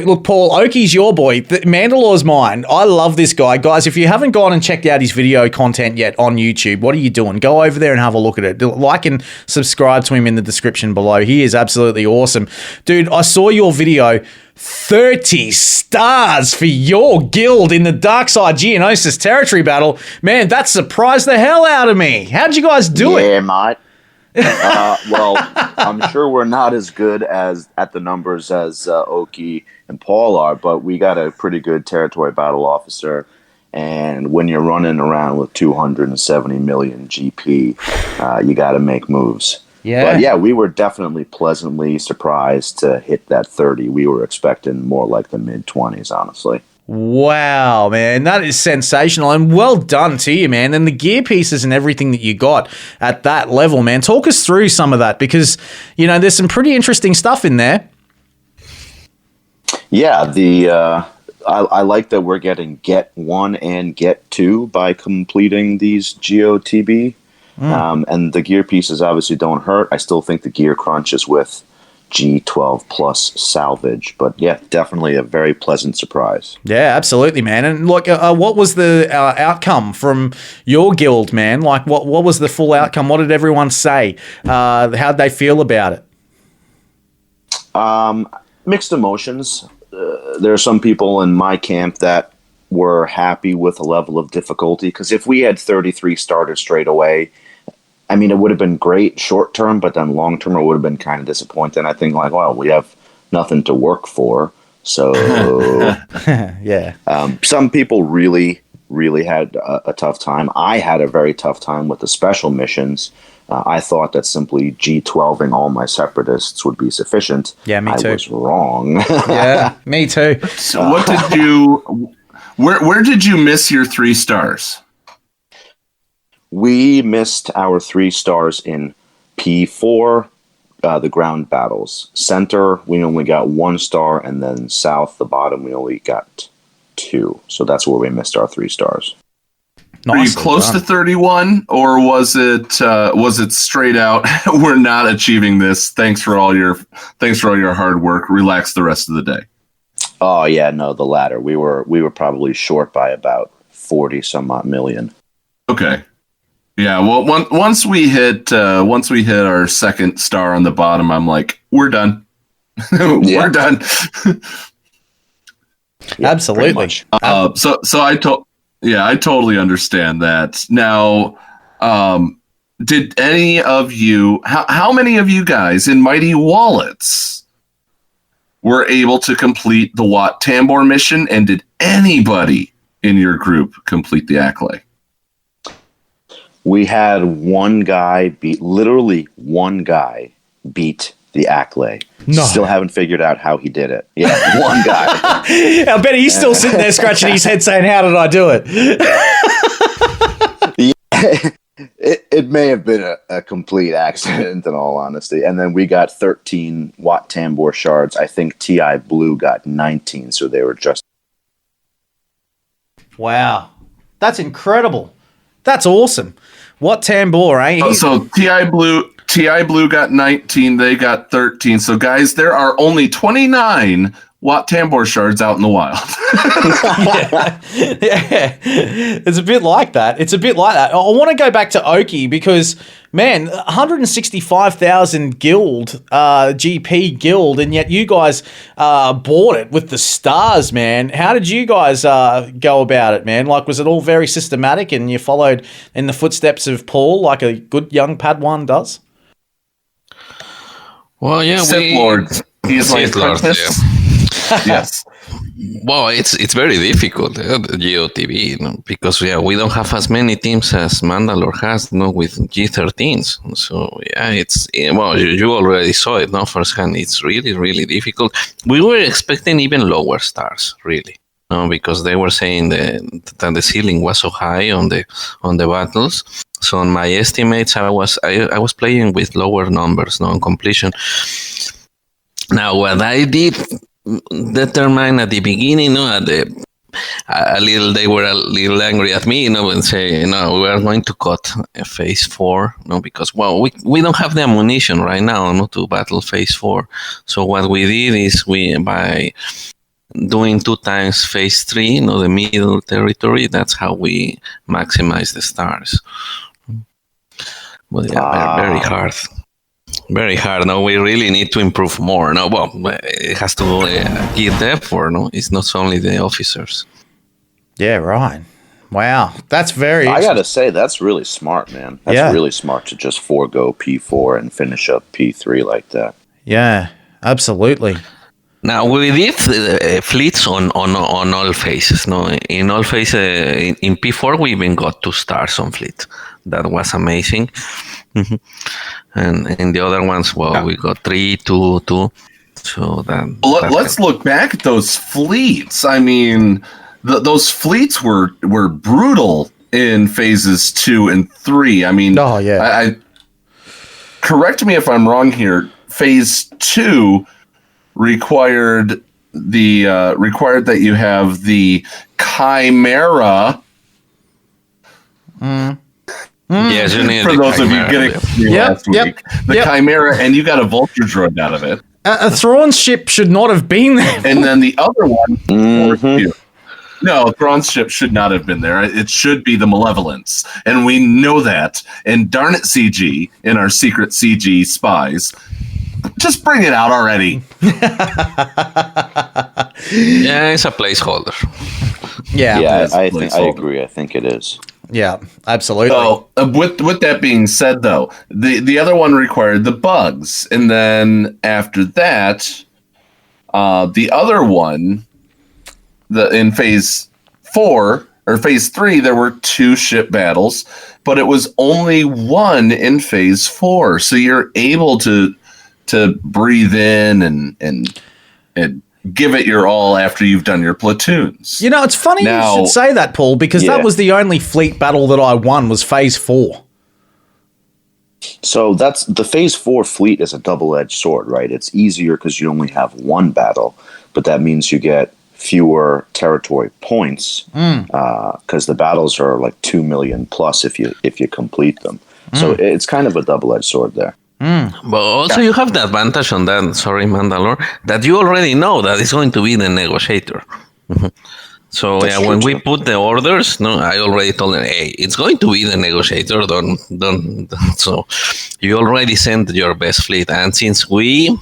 look, Paul, Oki's your boy. Mandalore's mine. I love this guy. Guys, if you haven't gone and checked out his video content yet on YouTube, what are you doing? Go over there and have a look at it. Like and subscribe to him in the description below. He is absolutely awesome. Dude, I saw your video. 30 stars for your guild in the Dark Side Geonosis Territory Battle. Man, that surprised the hell out of me. How'd you guys do it? Yeah, mate. Well, I'm sure we're not as good at the numbers as Oki and Paul are, but we got a pretty good Territory Battle officer. And when you're running around with 270 million GP, you got to make moves. Yeah. But yeah, we were definitely pleasantly surprised to hit that 30. We were expecting more like the mid-20s, honestly. Wow, man, that is sensational, and well done to you, man. And the gear pieces and everything that you got at that level, man. Talk us through some of that, because, you know, there's some pretty interesting stuff in there. Yeah, I like that we're getting Get 1 and Get 2 by completing these Geo TB. And the gear pieces obviously don't hurt. I still think the gear crunch is with G12 plus salvage, but yeah, definitely a very pleasant surprise. Yeah, absolutely, man. And look, what was the outcome from your guild, man? Like, what was the full outcome? What did everyone say? How'd they feel about it? Mixed emotions. There are some people in my camp that were happy with the level of difficulty, because if we had 33 starters straight away, I mean, it would have been great short term, but then long term, it would have been kind of disappointing. I think, like, well, we have nothing to work for. So, yeah. Some people really, really had a tough time. I had a very tough time with the special missions. I thought that simply G12ing all my separatists would be sufficient. Yeah, me too. I was wrong. Yeah, me too. So what did you? Where did you miss your 3 stars? We missed our 3 stars in P4, the ground battles. Center, we only got 1 star, and then south, the bottom, we only got 2. So that's where we missed our 3 stars. Were you close to 31, or was it straight out? We're not achieving this. Thanks for all your hard work. Relax the rest of the day. Oh yeah, no, the latter. We were probably short by about 40 some odd million. Okay. Yeah, well, once we hit our 2nd star on the bottom, I'm like, we're done. We're done. Absolutely. So I totally understand that. Now, did any of you? How many of you guys in Mighty Wallets were able to complete the Wat Tambor mission, and did anybody in your group complete the Acklay? We had one guy literally one guy beat the Acklay. No. Still haven't figured out how he did it. Yeah, one guy. I bet he's still sitting there scratching his head saying, how did I do it? It may have been a complete accident, in all honesty. And then we got 13 Wat Tambor shards. I think TI Blue got 19, so they were just... Wow. That's incredible. That's awesome. Wat Tambor, eh? So TI Blue got 19, they got 13. So guys, there are only 29 Wat Tambor shards out in the wild. Yeah. It's a bit like that. I want to go back to Oki because, man, 165,000 guild, GP guild, and yet you guys bought it with the stars, man. How did you guys go about it, man? Like, was it all very systematic and you followed in the footsteps of Paul like a good young Padawan does? Well, yeah, Sith Lord. He is my apprentice. Yes. Well, it's very difficult, GeoTV, because we don't have as many teams as Mandalore has, with G13s. So you already saw it, firsthand. It's really, really difficult. We were expecting even lower stars, really, because they were saying that the ceiling was so high on the battles. So on my estimates, I was playing with lower numbers, on completion. Now, what I did determine at the beginning, they were a little angry at me, and say, we are going to cut phase 4, because we don't have the ammunition right now, to battle phase 4. So what we did is by doing 2 times phase 3, the middle territory. That's how we maximize the stars. But very hard. Very hard. No, we really need to improve more. No, well, it has to give the effort. No, it's not only the officers. Yeah, right. Wow, that's very. I gotta say, that's really smart, man. That's really smart to just forego P4 and finish up P3 like that. Yeah, absolutely. Now we did fleets on all phases. No, in all phases, in P4 we even got 2 stars on fleet. That was amazing. And in the other ones, we got 3, 2, 2. So let's look back at those fleets. I mean, those fleets were brutal in phases 2 and 3. I mean, I correct me if I'm wrong here. Phase 2 required that you have the Chimera. Yes, you need for those Chimera, of you getting last week. The Chimera, and you got a vulture droid out of it. A Thrawn ship should not have been there. And then the other one. No, Thrawn's ship should not have been there. It should be the Malevolence. And we know that. And darn it, CG, in our secret CG spies, just bring it out already. Yeah, it's a placeholder. Yeah, I agree. I think it is. Yeah, absolutely. So, with that being said, though, the other one required the bugs, and then after that, the other one, in phase 4 or phase 3, there were 2 ship battles, but it was only 1 in phase 4. So you're able to breathe in and give it your all after you've done your platoons. You know, it's funny you should say that, Paul, because that was the only fleet battle that I won was phase 4. So that's the phase 4 fleet is a double-edged sword, right? It's easier because you only have 1 battle, but that means you get fewer territory points because the battles are like 2 million plus if you complete them. So it's kind of a double-edged sword there. But also you have the advantage on that, Mandalore, that you already know that it's going to be the negotiator. So That's when we true. put the orders, I already told them, hey, it's going to be the negotiator. Don't. So you already sent your best fleet, and since we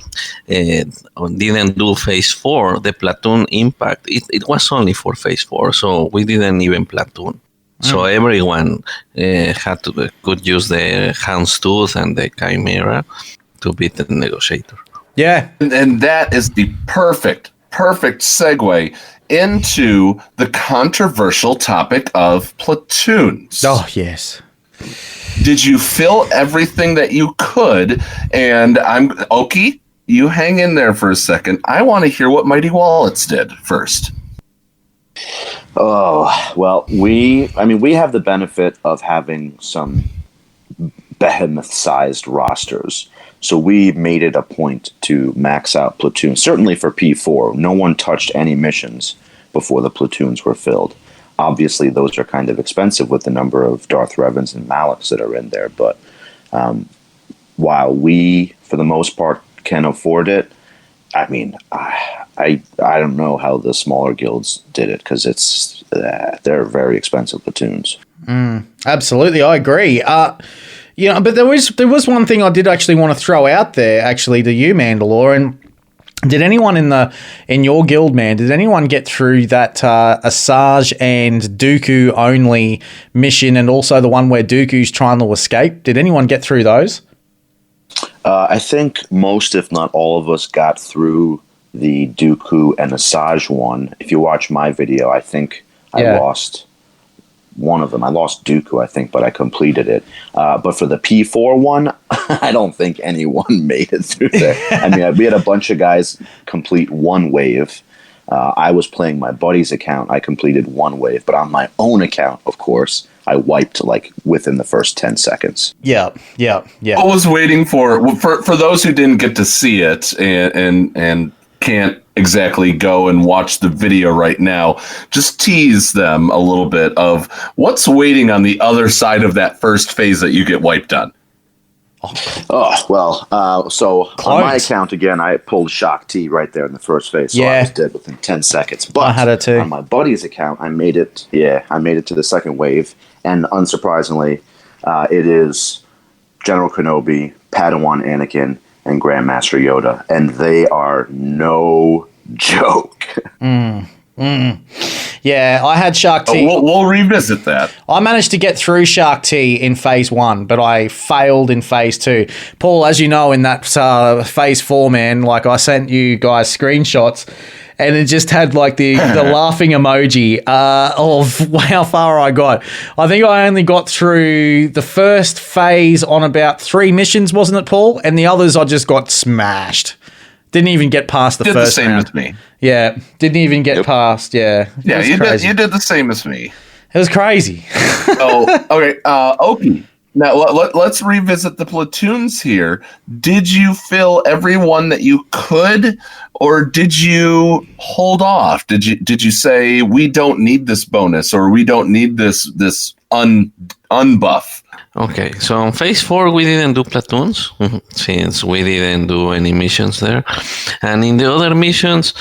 didn't do phase 4, the platoon impact it was only for phase 4, so we didn't even platoon. So everyone could use the Houndstooth and the Chimera to beat the negotiator. Yeah. And that is the perfect segue into the controversial topic of platoons. Oh, yes. Did you fill everything that you could? And Oki, you hang in there for a second. I want to hear what Mighty Wallets did first. Oh, well, we have the benefit of having some behemoth-sized rosters. So we made it a point to max out platoons. Certainly for P4, no one touched any missions before the platoons were filled. Obviously, those are kind of expensive with the number of Darth Revans and Malaks that are in there. But while we, for the most part, can afford it, I mean, I don't know how the smaller guilds did it because they're very expensive platoons. Absolutely, I agree. But there was one thing I did actually want to throw out there, actually, to you, Mandalore. And did anyone in your guild, man? Did anyone get through that Asajj and Dooku only mission, and also the one where Dooku's trying to escape? Did anyone get through those? I think most, if not all of us, got through the Dooku and Asajj one. If you watch my video, I think I lost one of them. I lost Dooku, I think, but I completed it. But for the P4 one, I don't think anyone made it through there. I mean, we had a bunch of guys complete one wave. I was playing my buddy's account. I completed one wave, but on my own account, of course, I wiped like within the first 10 seconds. Yeah. I was waiting for those who didn't get to see it and can't exactly go and watch the video right now, just tease them a little bit of what's waiting on the other side of that first phase that you get wiped on. So on my account, again, I pulled Shock T right there in the first phase, so I was dead within 10 seconds. But I had it too. On my buddy's account, I made it to the second wave, and unsurprisingly, it is General Kenobi, Padawan Anakin, and Grandmaster Yoda, and they are no joke. Yeah, I had Shark T. We'll revisit that. I managed to get through Shark T in phase 1, but I failed in phase 2. Paul, as you know, in that phase 4, man, like I sent you guys screenshots, and it just had like the laughing emoji of how far I got. I think I only got through the first phase on about 3 missions, wasn't it, Paul? And the others I just got smashed. Didn't even get past the did first the same round. as me. Yeah, didn't even get past. Yeah, Yeah, you did the same as me. It was crazy. Oh, okay. Oki. Now let's revisit the platoons here. Did you fill every one that you could, or did you hold off? Did you say we don't need this bonus, or we don't need this unbuff? Okay, so on phase 4 we didn't do platoons since we didn't do any missions there, and in the other missions,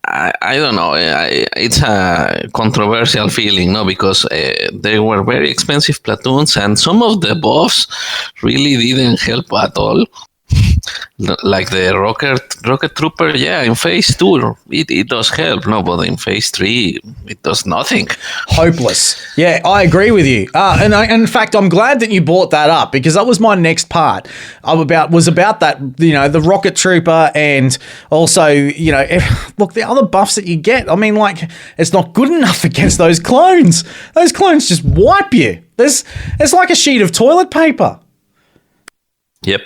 I don't know. It's a controversial feeling, no, because they were very expensive platoons, and some of the buffs really didn't help at all. Like the rocket trooper, yeah, in phase 2 it does help, no, but in phase 3 it does nothing. Hopeless. Yeah, I agree with you. And in fact, I'm glad that you brought that up, because that was my next part. Was about that, the rocket trooper, and also, look, the other buffs that you get. I mean, like, it's not good enough against those clones. Those clones just wipe you. It's like a sheet of toilet paper. Yep.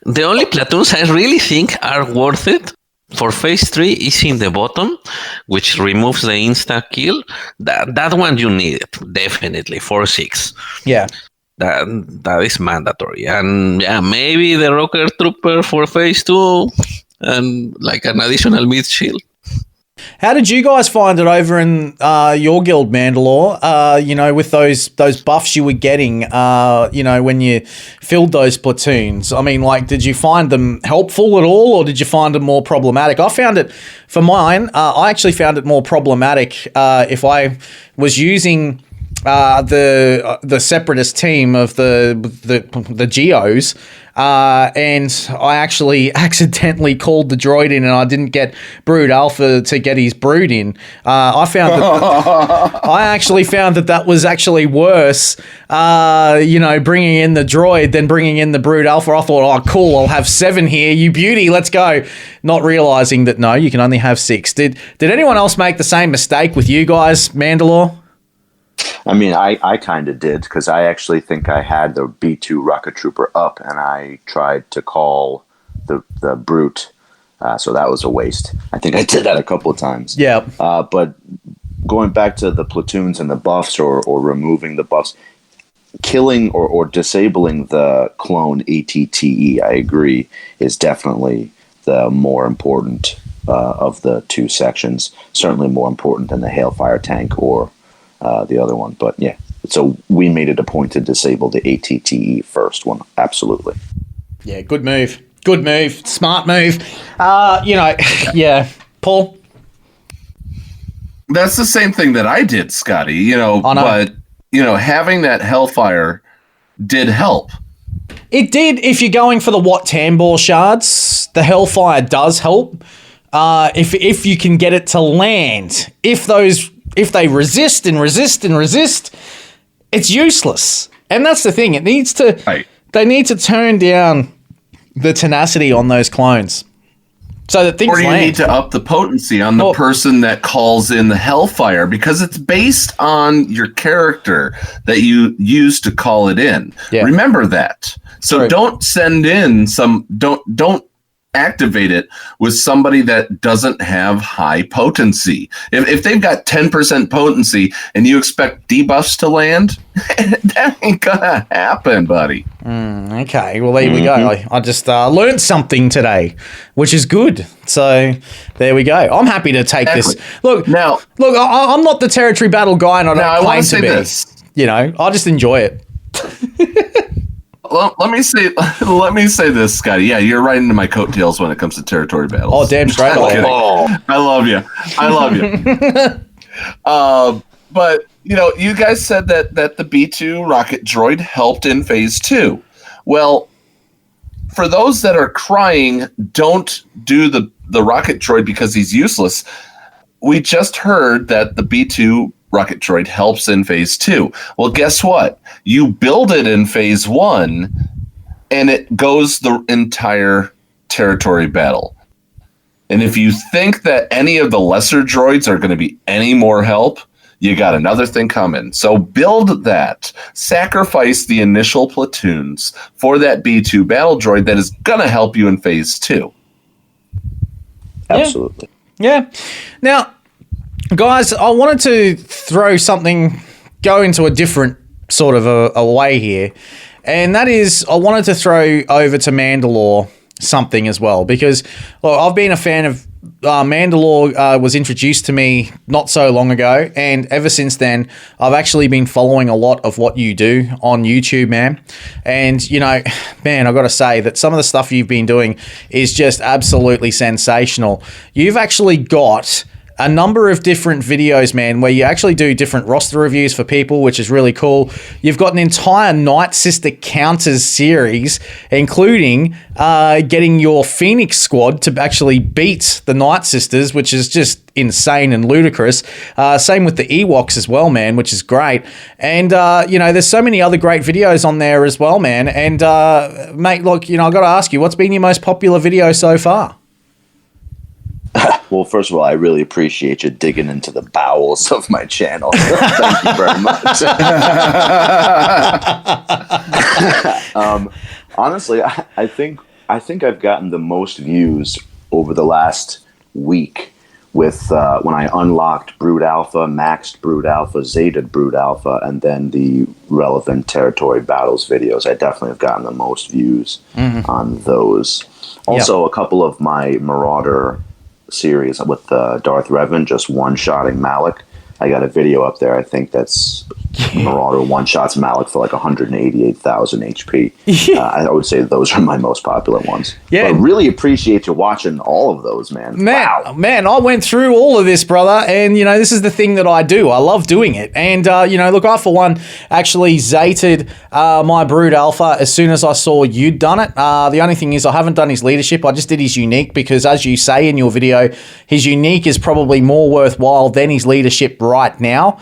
The only platoons I really think are worth it for phase 3 is in the bottom, which removes the insta kill. That one you need definitely for 6. Yeah. That is mandatory. And yeah, maybe the rocket trooper for phase 2 and like an additional mid shield. How did you guys find it over in your guild, Mandalore? With those buffs you were getting, when you filled those platoons. I mean, like, did you find them helpful at all, or did you find them more problematic? I found it, for mine, I actually found it more problematic if I was using the separatist team of the Geos. And I actually accidentally called the droid in, and I didn't get Brood Alpha to get his brood in. I actually found that was actually worse, bringing in the droid than bringing in the Brood Alpha. I thought, oh, cool, I'll have 7 here, you beauty, let's go. Not realizing that, no, you can only have 6. Did anyone else make the same mistake with you guys, Mandalore? I mean, I kind of did, because I actually think I had the B2 rocket trooper up, and I tried to call the brute, so that was a waste. I think I did that a couple of times. Yeah. But going back to the platoons and the buffs, or removing the buffs, killing or disabling the clone ATTE, I agree, is definitely the more important of the 2 sections. Certainly more important than the Hailfire tank or the other one. But yeah, so we made it a point to disable the ATTE first one. Absolutely. Yeah, good move. Good move. Smart move. Yeah. Paul? That's the same thing that I did, Scotty, but, having that Hellfire did help. It did. If you're going for the Wat Tambor shards, the Hellfire does help. If you can get it to land. If they resist and resist and resist, it's useless. And that's the thing. They need to turn down the tenacity on those clones so that things land. Or you need to up the potency on the person that calls in the Hellfire, because it's based on your character that you use to call it in. Yeah. Remember that. So don't send in don't activate it with somebody that doesn't have high potency. If they've got 10% potency and you expect debuffs to land, that ain't gonna happen, buddy. Okay, well, there we go. I just learned something today, which is good. So there we go. I'm happy to take this. Look, I'm not the territory battle guy, and I don't claim to be. This. I just enjoy it. Well, let me say this, Scotty. Yeah, you're right into my coattails when it comes to territory battles. Oh, damn straight. I love you. But you guys said that the B2 rocket droid helped in phase 2. Well, for those that are crying, don't do the rocket droid because he's useless. We just heard that the B2 rocket droid helps in phase 2. Well, guess what? You build it in phase 1, and it goes the entire territory battle. And if you think that any of the lesser droids are going to be any more help, you got another thing coming. So build that. Sacrifice the initial platoons for that B2 battle droid that is going to help you in phase 2. Absolutely. Yeah. Now, guys, I wanted to go into a different sort of a way here. And that is, I wanted to throw over to Mandalore something as well, because I've been a fan of Mandalore. Was introduced to me not so long ago, and ever since then, I've actually been following a lot of what you do on YouTube, man. And, man, I've got to say that some of the stuff you've been doing is just absolutely sensational. You've actually got a number of different videos, man, where you actually do different roster reviews for people, which is really cool. You've got an entire Night Sister Counters series, including getting your Phoenix squad to actually beat the Night Sisters, which is just insane and ludicrous. Same with the Ewoks as well, man, which is great. And, there's so many other great videos on there as well, man. And, mate, look, I've got to ask you, what's been your most popular video so far? Well, first of all, I really appreciate you digging into the bowels of my channel. Thank you very much. Honestly, I think I've gotten the most views over the last week with when I unlocked Brood Alpha, maxed Brood Alpha, Zated Brood Alpha, and then the relevant territory battles videos. I definitely have gotten the most views on those. Also, a couple of my Marauder series with Darth Revan, just one-shotting Malak. I got a video up there. I think that's Marauder one-shots Malak for like 188,000 HP. I would say those are my most popular ones. Yeah. But I really appreciate you watching all of those, man. Wow. Man, I went through all of this, brother, and, this is the thing that I do. I love doing it. And, look, I, for one, actually zated my Brood Alpha as soon as I saw you'd done it. The only thing is I haven't done his leadership. I just did his unique because, as you say in your video, his unique is probably more worthwhile than his leadership right now.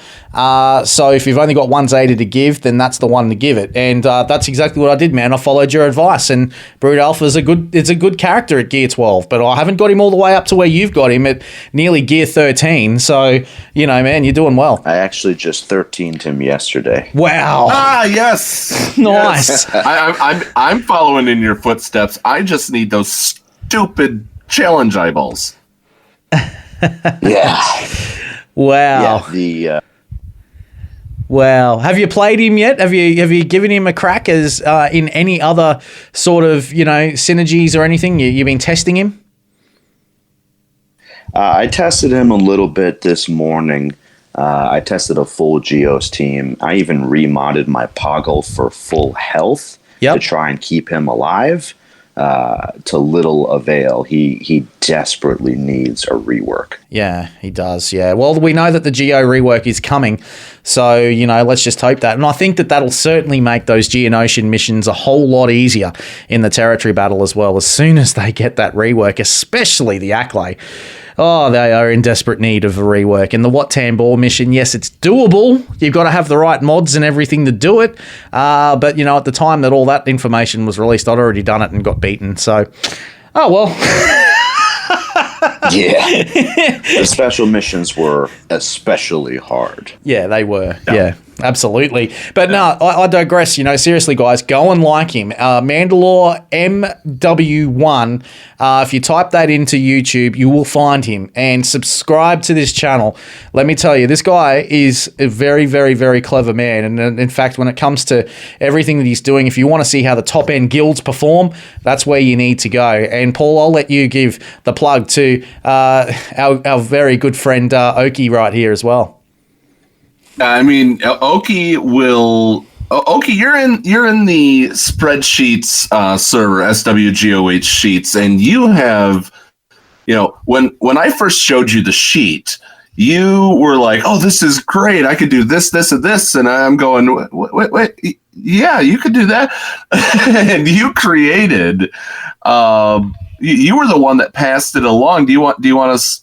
So if you've only got one Zeta to give, then that's the one to give it. And that's exactly what I did, man. I followed your advice, and Brood Alpha is a good character at Gear 12, but I haven't got him all the way up to where you've got him at nearly Gear 13. So, man, you're doing well. I actually just 13'd him yesterday. Wow. Ah, yes. Nice. Yes. I'm following in your footsteps. I just need those stupid challenge eyeballs. Yeah. Wow. Yeah, Wow. Have you played him yet? Have you given him a crack as in any other sort of, synergies or anything? You've been testing him? I tested him a little bit this morning. I tested a full Geos team. I even remodded my Poggle for full health to try and keep him alive. To little avail. He desperately needs a rework. Yeah, he does. Yeah. Well, we know that the Geo rework is coming, so let's just hope that. And I think that that'll certainly make those Geonosian missions a whole lot easier in the territory battle as well. As soon as they get that rework, especially the Acklay. Oh, they are in desperate need of a rework. And the Wat Tambor mission, yes, it's doable. You've got to have the right mods and everything to do it. But, at the time that all that information was released, I'd already done it and got beaten. So, oh, well. Yeah. The special missions were especially hard. Yeah, they were. Yeah, absolutely. But no, I digress. Seriously, guys, go and like him. Mandalore MW1. If you type that into YouTube, you will find him, and subscribe to this channel. Let me tell you, this guy is a very, very, very clever man. And in fact, when it comes to everything that he's doing, if you want to see how the top end guilds perform, that's where you need to go. And Paul, I'll let you give the plug to our very good friend Oki right here as well. I mean, Oki will. Oki, you're in the spreadsheets server, SWGOH sheets, and you have, when I first showed you the sheet, you were like, "Oh, this is great! I could do this, this, and this," and I'm going, "Wait, yeah, you could do that," and you created. You were the one that passed it along. Do you want to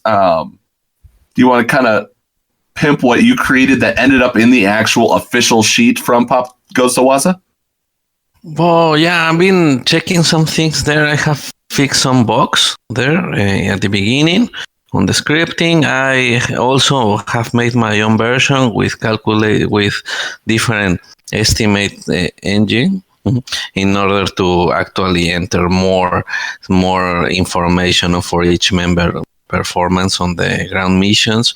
kind of pimp what you created that ended up in the actual official sheet from Pop Goes to Waza? Well, yeah, I've been checking some things there. I have fixed some bugs there at the beginning on the scripting. I also have made my own version with different estimate engine in order to actually enter more information for each member performance on the ground missions.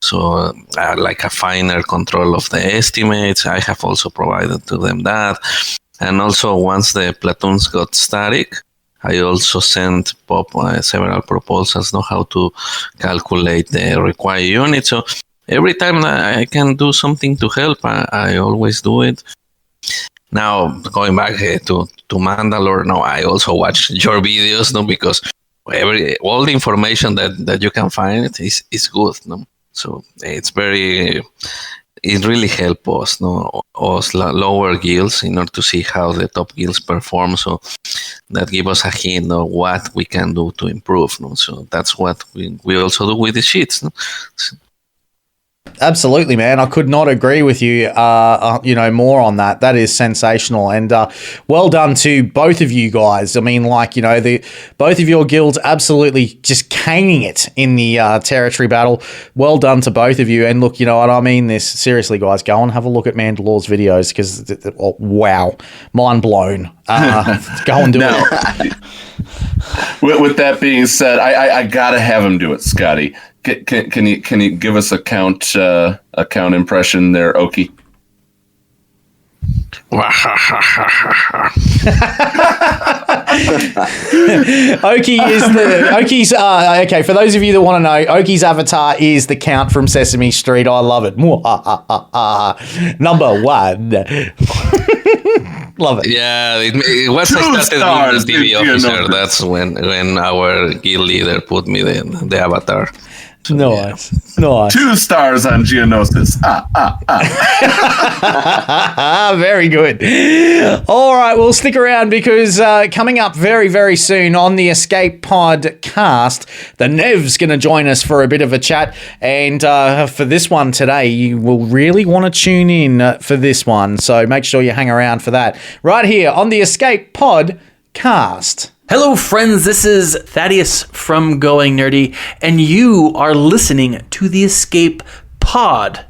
So like a finer control of the estimates. I have also provided to them that. And also once the platoons got static, I also sent Pop several proposals on how to calculate the required unit. So every time I can do something to help, I always do it. Now, going back to Mandalore, no, I also watch your videos, no, because all the information that you can find is good, no. So it really helps us, no, us lower guilds in order to see how the top guilds perform. So that gives us a hint of what we can do to improve, no. So that's what we also do with the sheets, no. Absolutely, man. I could not agree with you, more on that. That is sensational. And well done to both of you guys. I mean, both of your guilds absolutely just caning it in the territory battle. Well done to both of you. And look, you know what I mean this seriously, guys. Go and have a look at Mandalore's videos because, wow, mind blown. Go and do it. With that being said, I gotta have him do it, Scotty. Can you give us a count impression there, Oki? Oki's okay. For those of you that want to know, Oki's avatar is the Count from Sesame Street. I love it. Number one. Love it. Yeah, it was I started with the TV officer. That's when our guild leader put me the avatar. So, nice. 2 stars on Geonosis. Very good. All right, well, stick around because coming up very, very soon on the Escape Podcast, the Nev's going to join us for a bit of a chat. And for this one today, you will really want to tune in for this one. So make sure you hang around for that right here on the Escape Podcast. Hello, friends. This is Thaddeus from Going Nerdy, and you are listening to the Escape Podcast.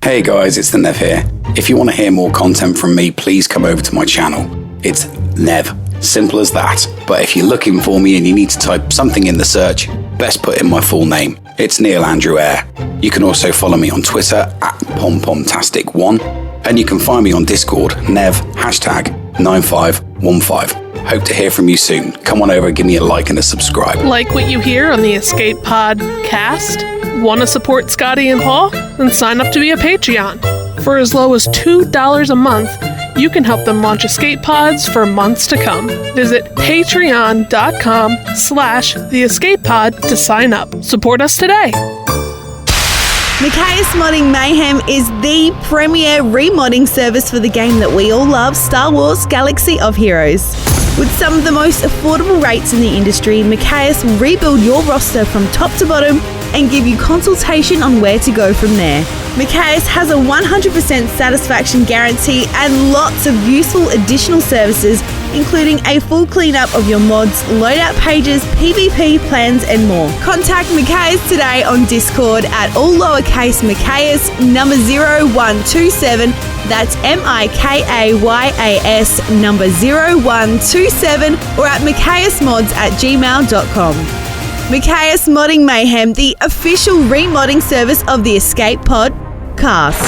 Hey guys, it's the Nev here. If you want to hear more content from me, please come over to my channel. It's Nev. Simple as that. But if you're looking for me and you need to type something in the search, best put in my full name. It's Neil Andrew Eyre. You can also follow me on Twitter at PomPomtastic1, and you can find me on Discord, Nev, #9515. Hope to hear from you soon. Come on over, give me a like and a subscribe. Like what you hear on the Escape Podcast? Want to support Scotty and Paul? Then sign up to be a Patreon. For as low as $2 a month, you can help them launch escape pods for months to come. Visit patreon.com/theescapepod to sign up. Support us today. Mikhail's Modding Mayhem is the premier remodding service for the game that we all love, Star Wars Galaxy of Heroes. With some of the most affordable rates in the industry, Mikhail's will rebuild your roster from top to bottom and give you consultation on where to go from there. Mikhail's has a 100% satisfaction guarantee and lots of useful additional services, including a full cleanup of your mods, loadout pages, PvP plans, and more. Contact Mikhail's today on Discord at all lowercase Mikhail's number 0127. That's MIKAYAS number 0127, or at mikhailsmods@gmail.com. Mikhail's Modding Mayhem, the official remodding service of the Escape Podcast.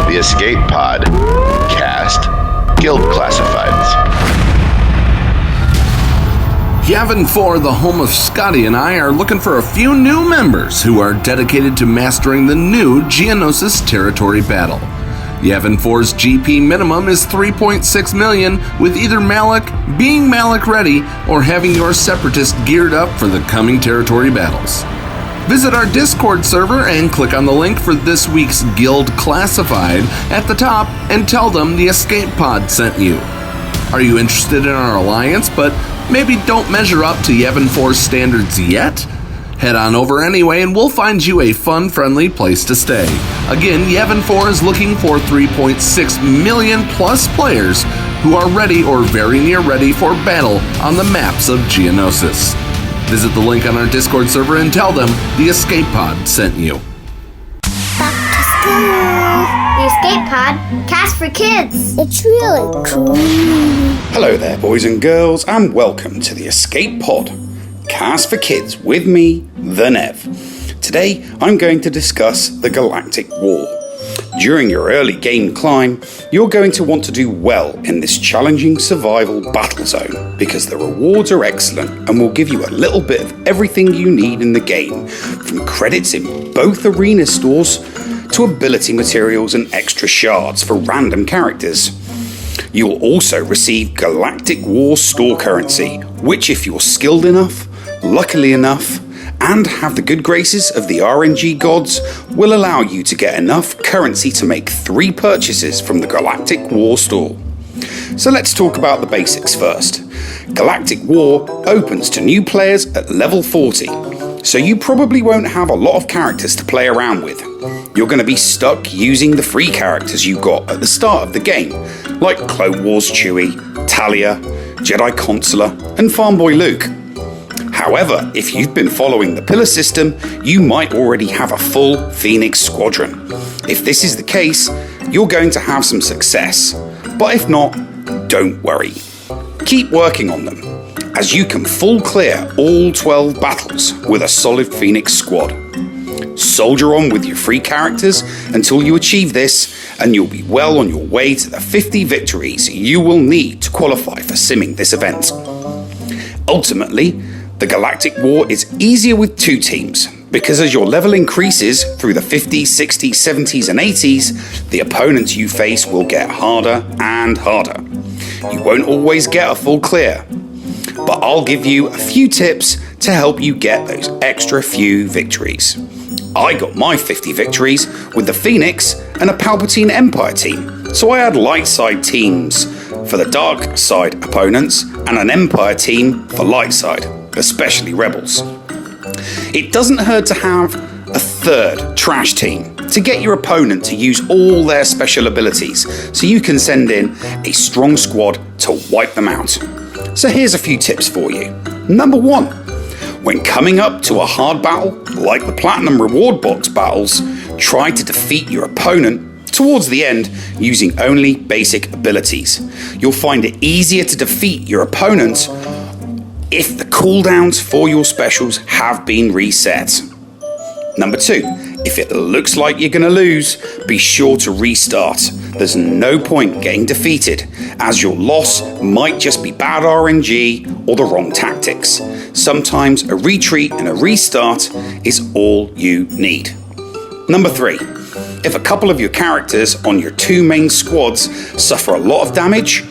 The Escape Pod Cast. Guild Classifieds. Yavin 4, the home of Scotty and I, are looking for a few new members who are dedicated to mastering the new Geonosis Territory Battle. Yavin 4's GP minimum is 3.6 million, with either Malak, being Malak ready, or having your Separatist geared up for the coming territory battles. Visit our Discord server and click on the link for this week's Guild Classified at the top and tell them the Escape Pod sent you. Are you interested in our alliance but maybe don't measure up to Yavin 4's standards yet? Head on over anyway and we'll find you a fun, friendly place to stay. Again, Yavin 4 is looking for 3.6 million plus players who are ready or very near ready for battle on the maps of Geonosis. Visit the link on our Discord server and tell them the Escape Pod sent you. Back to school. The Escape Pod, cast for kids. It's really cool. Hello there, boys and girls, and welcome to the Escape Pod. Cast for Kids with me, the Nev. Today, I'm going to discuss the Galactic War. During your early game climb, you're going to want to do well in this challenging survival battle zone because the rewards are excellent and will give you a little bit of everything you need in the game, from credits in both arena stores to ability materials and extra shards for random characters. You'll also receive Galactic War store currency, which if you're skilled enough, luckily enough, and have the good graces of the RNG gods, will allow you to get enough currency to make 3 purchases from the Galactic War store. So let's talk about the basics first. Galactic War opens to new players at level 40, so you probably won't have a lot of characters to play around with. You're going to be stuck using the free characters you got at the start of the game, like Clone Wars Chewie, Talia, Jedi Consular, and Farmboy Luke. However, if you've been following the pillar system, you might already have a full Phoenix squadron. If this is the case, you're going to have some success. But if not, don't worry. Keep working on them, as you can full clear all 12 battles with a solid Phoenix squad. Soldier on with your free characters until you achieve this, and you'll be well on your way to the 50 victories you will need to qualify for simming this event. Ultimately, the Galactic War is easier with 2 teams, because as your level increases through the 50s, 60s, 70s and 80s, the opponents you face will get harder and harder. You won't always get a full clear, but I'll give you a few tips to help you get those extra few victories. I got my 50 victories with the Phoenix and a Palpatine Empire team, so I had light side teams for the dark side opponents and an Empire team for light side, especially Rebels. It doesn't hurt to have a 3rd trash team to get your opponent to use all their special abilities, so you can send in a strong squad to wipe them out. So here's a few tips for you. Number 1. When coming up to a hard battle, like the Platinum Reward Box battles, try to defeat your opponent towards the end using only basic abilities. You'll find it easier to defeat your opponent if the cooldowns for your specials have been reset. Number 2, if it looks like you're going to lose, be sure to restart. There's no point getting defeated, as your loss might just be bad RNG or the wrong tactics. Sometimes a retreat and a restart is all you need. Number 3, if a couple of your characters on your 2 main squads suffer a lot of damage,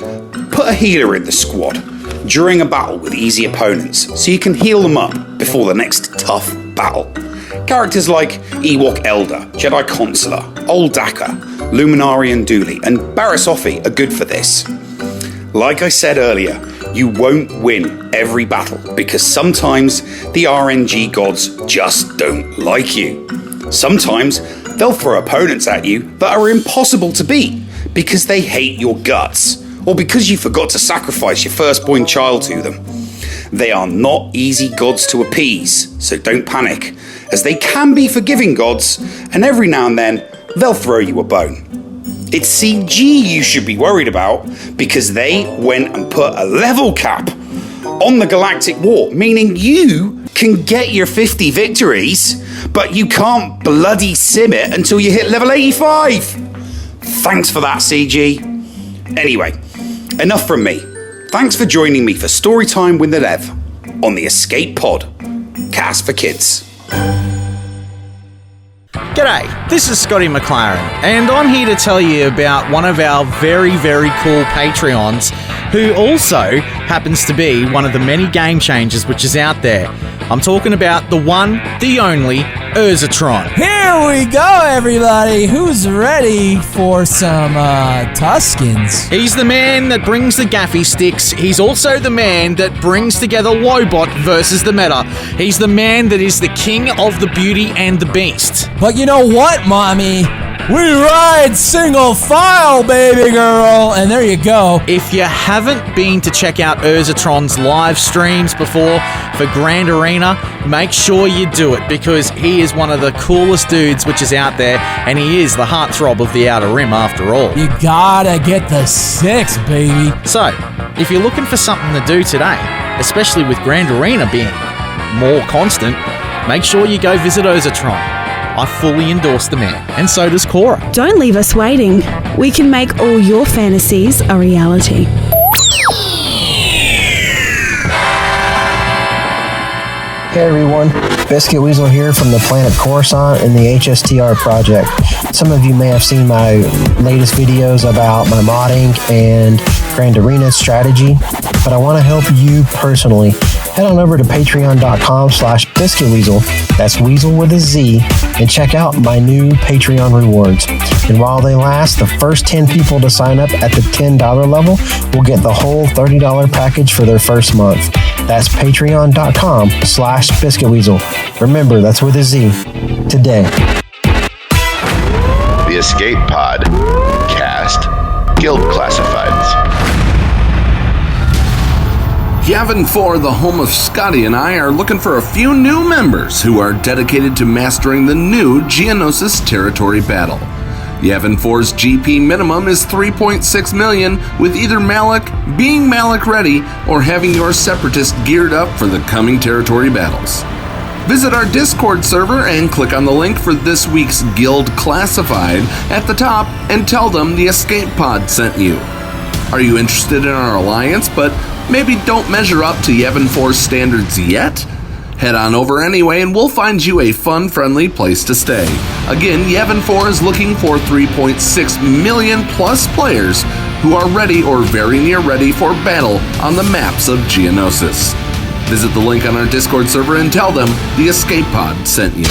put a healer in the squad during a battle with easy opponents, so you can heal them up before the next tough battle. Characters like Ewok Elder, Jedi Consular, Old Daka, Luminarian Dooley, and Barriss Offee are good for this. Like I said earlier, you won't win every battle because sometimes the RNG gods just don't like you. Sometimes they'll throw opponents at you that are impossible to beat because they hate your guts, or because you forgot to sacrifice your firstborn child to them. They are not easy gods to appease, so don't panic, as they can be forgiving gods, and every now and then they'll throw you a bone. It's CG you should be worried about, because they went and put a level cap on the Galactic War, meaning you can get your 50 victories, but you can't bloody sim it until you hit level 85. Thanks for that, CG. Anyway, enough from me. Thanks for joining me for Storytime with the Nev on the Escape Pod, Cast for Kids. G'day, this is Scotty McLaren, and I'm here to tell you about one of our very, very cool Patreons who also happens to be one of the many game changers which is out there. I'm talking about the one, the only, Urzatron. Here we go, everybody. Who's ready for some Tuskens? He's the man that brings the gaffy sticks. He's also the man that brings together Lobot versus the meta. He's the man that is the king of the Beauty and the Beast. But you know what, Mommy? We ride single file, baby girl. And there you go. If you haven't been to check out Urzatron's live streams before for Grand Arena, make sure you do it, because he is one of the coolest dudes which is out there, and he is the heartthrob of the Outer Rim after all. You gotta get the 6, baby. So, if you're looking for something to do today, especially with Grand Arena being more constant, make sure you go visit Ozatron. I fully endorse the man, and so does Cora. Don't leave us waiting. We can make all your fantasies a reality. Hey everyone, Biscuit Weasel here from the planet Coruscant and the HSTR project. Some of you may have seen my latest videos about my modding and Grand Arena strategy, but I want to help you personally. Head on over to patreon.com/biscuitweasel, that's Weasel with a Z, and check out my new Patreon rewards. And while they last, the first 10 people to sign up at the $10 level will get the whole $30 package for their first month. That's patreon.com/biscuitweasel. Remember, that's with a Z. Today. The Escape Pod Cast Guild Classifieds. Yavin 4, the home of Scotty and I, are looking for a few new members who are dedicated to mastering the new Geonosis Territory Battle. Yavin 4's GP minimum is 3.6 million, with either Malak, being Malak ready, or having your Separatist geared up for the coming territory battles. Visit our Discord server and click on the link for this week's Guild Classified at the top and tell them the Escape Pod sent you. Are you interested in our alliance, but maybe don't measure up to Yavin 4's standards yet? Head on over anyway and we'll find you a fun, friendly place to stay. Again, Yavin 4 is looking for 3.6 million plus players who are ready or very near ready for battle on the maps of Geonosis. Visit the link on our Discord server and tell them the Escape Pod sent you.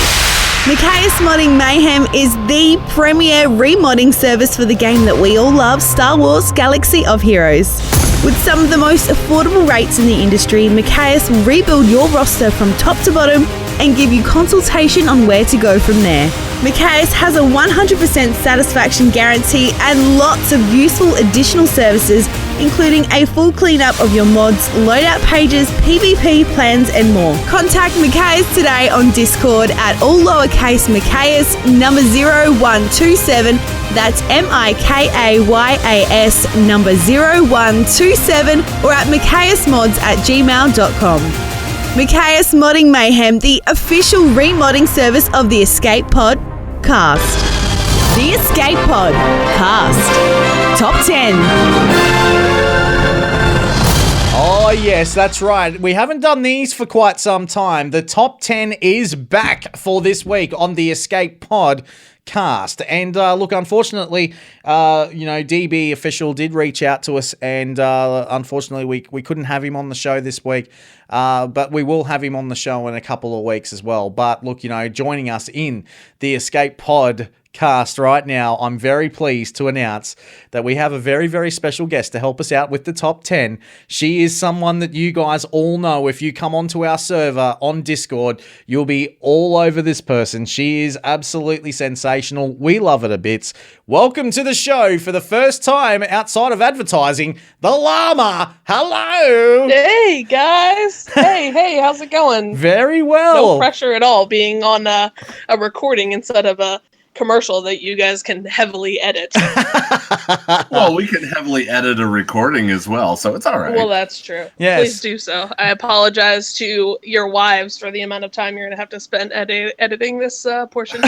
Macias Modding Mayhem is the premier remodding service for the game that we all love, Star Wars Galaxy of Heroes. With some of the most affordable rates in the industry, Macias will rebuild your roster from top to bottom and give you consultation on where to go from there. Macias has a 100% satisfaction guarantee and lots of useful additional services, including a full cleanup of your mods, loadout pages, PvP plans, and more. Contact Macias today on Discord at all lowercase Macias number 0127. That's MIKAYAS number 0127, or at maciasmods@gmail.com. Macias Modding Mayhem, the official remodding service of the Escape Pod Cast. The Escape Pod Cast. Top 10. Oh, yes, that's right. We haven't done these for quite some time. The top 10 is back for this week on the Escape Pod Cast. And look, unfortunately, DB official did reach out to us, and unfortunately we couldn't have him on the show this week, but we will have him on the show in a couple of weeks as well. But look, joining us in the Escape Pod Cast right now, I'm very pleased to announce that we have a very, very special guest to help us out with the top 10. She is someone that you guys all know. If you come onto our server on Discord, you'll be all over this person. She is absolutely sensational. We love her to bits. Welcome to the show for the first time outside of advertising, the Llama. Hello. Hey, guys. Hey, how's it going? Very well. No pressure at all being on a recording instead of a commercial that you guys can heavily edit. Well, we can heavily edit a recording as well, so it's all right. Well, that's true. Yes. Please do so. I apologize to your wives for the amount of time you're going to have to spend editing this portion.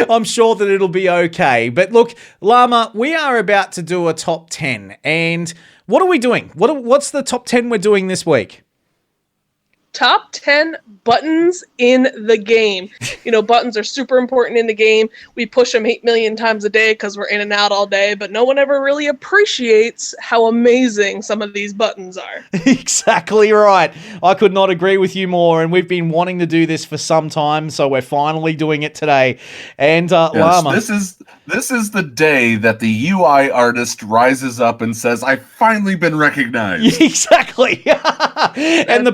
I'm sure that it'll be okay. But look, Llama, we are about to do a top 10. And what are we doing? What's the top 10 we're doing this week? Top 10 buttons in the game. Buttons are super important in the game. We push them 8 million times a day because we're in and out all day, but no one ever really appreciates how amazing some of these buttons are. Exactly right. I could not agree with you more, and we've been wanting to do this for some time, so we're finally doing it today. And yes, Llama, this is the day that the UI artist rises up and says, "I've finally been recognized." Exactly. And the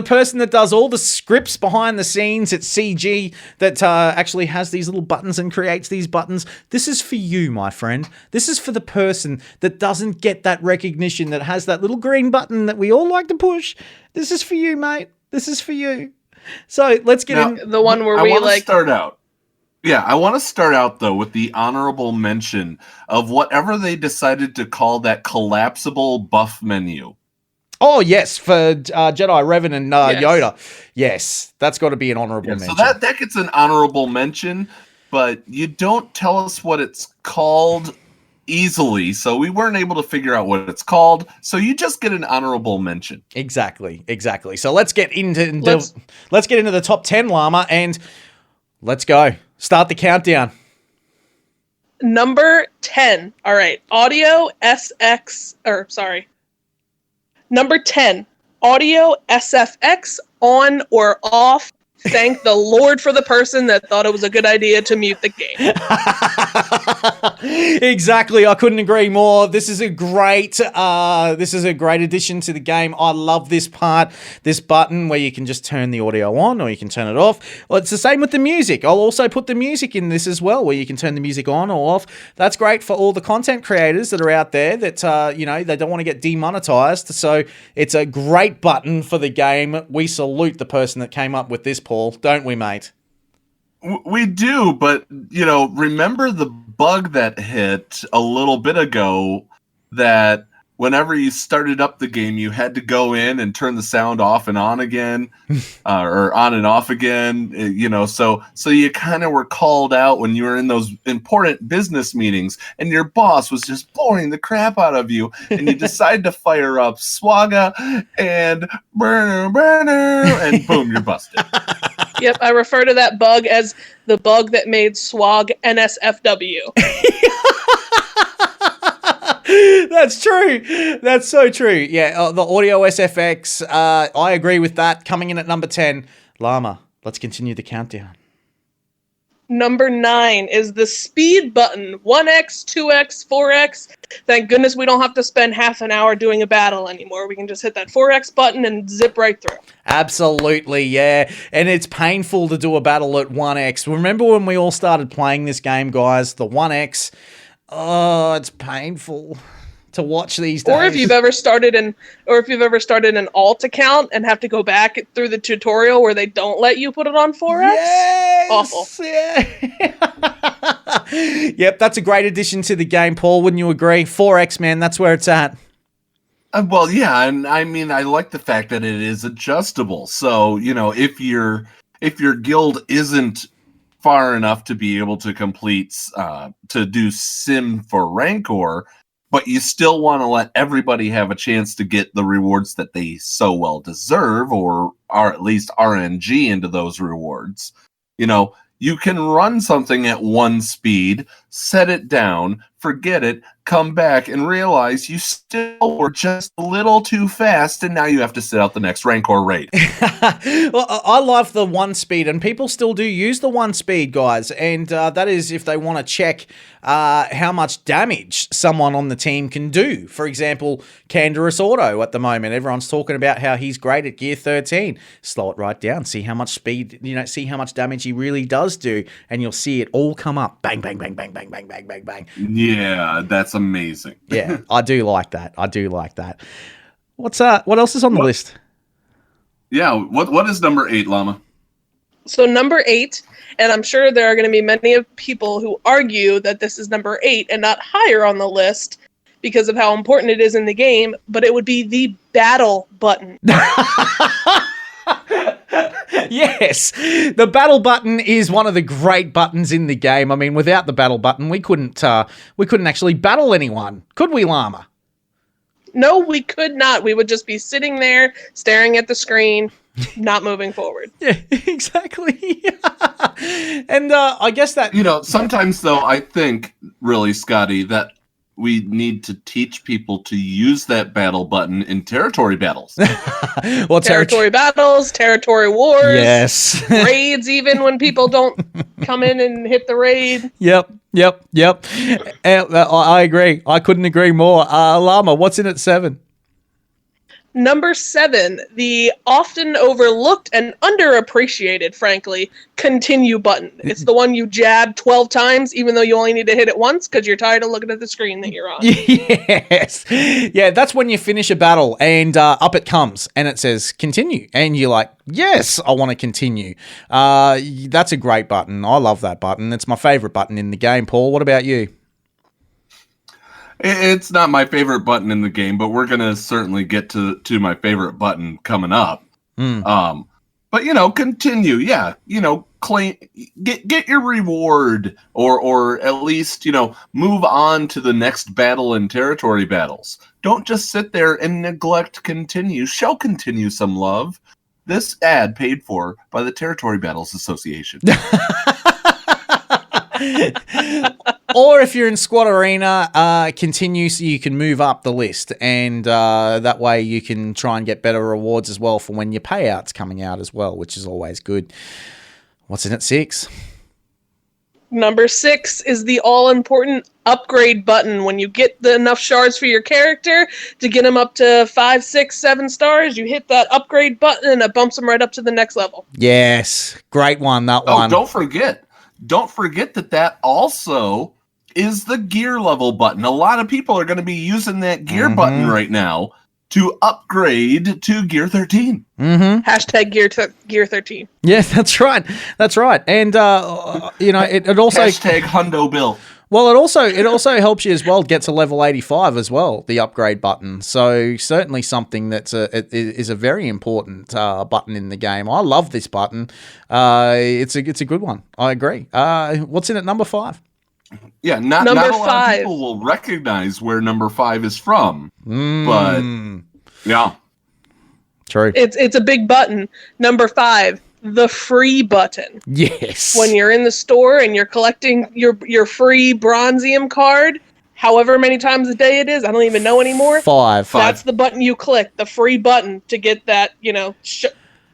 person that does all the scripts behind the scenes at CG that actually has these little buttons and creates these buttons. This is for you, my friend. This is for the person that doesn't get that recognition, that has that little green button that we all like to push. This is for you, mate. This is for you. So let's get in. The one where we like start out. Yeah, I want to start out, though, with the honorable mention of whatever they decided to call that collapsible buff menu. Oh, yes, for Jedi Revan and Yes. Yoda. Yes, that's got to be an honorable mention. So that gets an honorable mention, but you don't tell us what it's called easily, so we weren't able to figure out what it's called, so you just get an honorable mention. Exactly. So let's get into the top 10, Llama, and let's go. Start the countdown. Number 10. All right. Audio Number 10. Audio SFX on or off. Thank the Lord for the person that thought it was a good idea to mute the game. Exactly. I couldn't agree more. This is a great addition to the game. I love this part, this button where you can just turn the audio on or you can turn it off. Well, it's the same with the music. I'll also put the music in this as well, where you can turn the music on or off. That's great for all the content creators that are out there that, they don't want to get demonetized. So it's a great button for the game. We salute the person that came up with this, Paul, don't we, mate? We do, but, remember the bug that hit a little bit ago that whenever you started up the game, you had to go in and turn the sound off and on again, or on and off again, so you kind of were called out when you were in those important business meetings and your boss was just boring the crap out of you and you decide to fire up Swaga and burner, and boom, you're busted. Yep, I refer to that bug as the bug that made Swag NSFW. That's true. That's so true. Yeah, the Audio SFX, I agree with that. Coming in at number 10. Llama, let's continue the countdown. Number 9 is the speed button. 1x, 2x, 4x. Thank goodness we don't have to spend half an hour doing a battle anymore. We can just hit that 4x button and zip right through. Absolutely, yeah. And it's painful to do a battle at 1x. Remember when we all started playing this game, guys? The 1x. Oh, it's painful to watch these days. Or if you've ever started an alt account and have to go back through the tutorial where they don't let you put it on 4x. Yes, awful. Yeah. Yep, that's a great addition to the game, Paul. Wouldn't you agree? 4x, man, that's where it's at. Well, yeah, and I mean, I like the fact that it is adjustable. So, if your guild isn't far enough to be able to complete to do sim for Rancor, but you still want to let everybody have a chance to get the rewards that they so well deserve, or are at least RNG into those rewards. You can run something at 1 speed, set it down, forget it, come back and realize you still were just a little too fast, and now you have to sit out the next Rancor raid. Well, I love the 1 speed, and people still do use the 1 speed, guys, and that is if they want to check how much damage someone on the team can do. For example, Canderous Auto at the moment. Everyone's talking about how he's great at Gear 13. Slow it right down. See how much speed, see how much damage he really does do, and you'll see it all come up. Bang, bang, bang, bang, bang, bang, bang, bang, bang. Yeah, that's amazing. Yeah, I do like that. What else is on the list? Yeah, what is number 8, Llama? So number 8, and I'm sure there are going to be many people who argue that this is number 8 and not higher on the list because of how important it is in the game, but it would be the battle button. Yes, the battle button is one of the great buttons in the game. I mean, without the battle button, we couldn't actually battle anyone, could we, Llama? No, we could not. We would just be sitting there staring at the screen, not moving forward. Yeah, exactly. And I guess that sometimes though, I think really, Scotty, that we need to teach people to use that battle button in territory battles. Well, territory battles, territory wars, yes, raids, even when people don't come in and hit the raid. Yep. I agree. I couldn't agree more. Llama, what's in at 7? Number 7, the often overlooked and underappreciated, frankly, continue button. It's the one you jab 12 times, even though you only need to hit it once because you're tired of looking at the screen that you're on. Yes. Yeah, that's when you finish a battle and up it comes and it says continue. And you're like, yes, I want to continue. That's a great button. I love that button. It's my favorite button in the game, Paul. What about you? It's not my favorite button in the game, but we're gonna certainly get to my favorite button coming up. But continue. Yeah, claim, get your reward, or at least move on to the next battle and territory battles. Don't just sit there and neglect continue. Show continue some love. This ad paid for by the Territory Battles Association. Or if you're in Squad Arena, continue so you can move up the list, and that way you can try and get better rewards as well for when your payout's coming out as well, which is always good. What's in at 6? Number 6 is the all-important upgrade button. When you get enough shards for your character to get them up to 5, 6, 7 stars, you hit that upgrade button and it bumps them right up to the next level. Yes, great one, that one. Don't forget that also is the gear level button. A lot of people are going to be using that gear button right now to upgrade to Gear 13. Hashtag Gear 13. Yeah, that's right. That's right. And, it also... Hashtag Hundo Bill. Well, it also helps you as well get to level 85 as well, the upgrade button. So certainly something that's is a very important button in the game. I love this button. It's a good one. I agree. What's in at number 5? Yeah, not a lot of people will recognize where number 5 is from, but yeah, true. It's a big button. Number 5, the free button. Yes. When you're in the store and you're collecting your free Bronzium card, however many times a day it is, I don't even know anymore. 5. That's the button you click, the free button to get that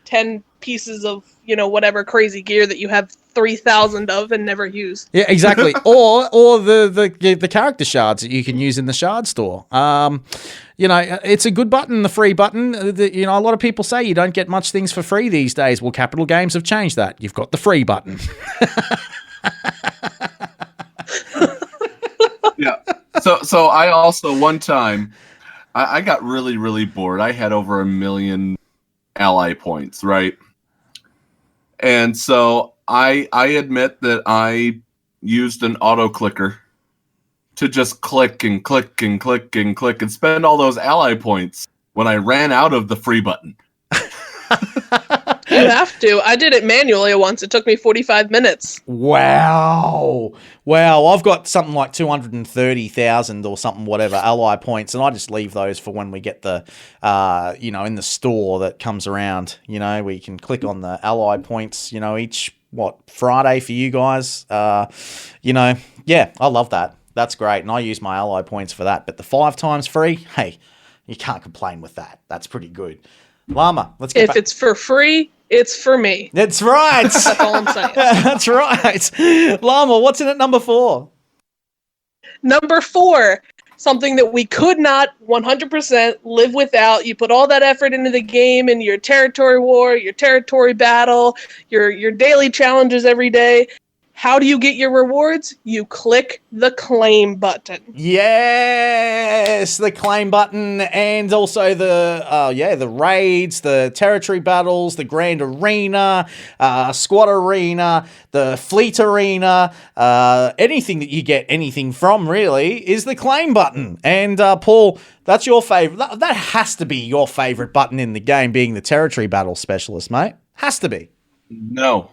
10 pieces of whatever crazy gear that you have 3,000 of and never use. Yeah, exactly. or the character shards that you can use in the shard store. It's a good button, the free button. A lot of people say you don't get much things for free these days. Well, Capital Games have changed that. You've got the free button. Yeah. So I also one time I got really, really bored. I had over 1 million ally points, right? And so I admit that I used an auto clicker to just click and click and click and click and spend all those ally points when I ran out of the free button. You have to. I did it manually once. It took me 45 minutes. Wow. I've got something like 230,000 or something, whatever, ally points, and I just leave those for when we get the, in the store that comes around, where you can click on the ally points, each, Friday for you guys. Yeah, I love that. That's great, and I use my ally points for that. But the 5 times free, hey, you can't complain with that. That's pretty good. Llama, let's get back. If it's for free, it's for me. That's right. That's all I'm saying. That's right. Llama, what's in at number 4? Number 4, something that we could not 100% live without. You put all that effort into the game, and your territory war, your territory battle, your daily challenges every day. How do you get your rewards? You click the claim button. Yes, the claim button, and also the raids, the territory battles, the grand arena, squad arena, the fleet arena, anything that you get anything from really is the claim button. And Paul, that's your favorite. That has to be your favorite button in the game, being the territory battle specialist, mate. Has to be. Nope.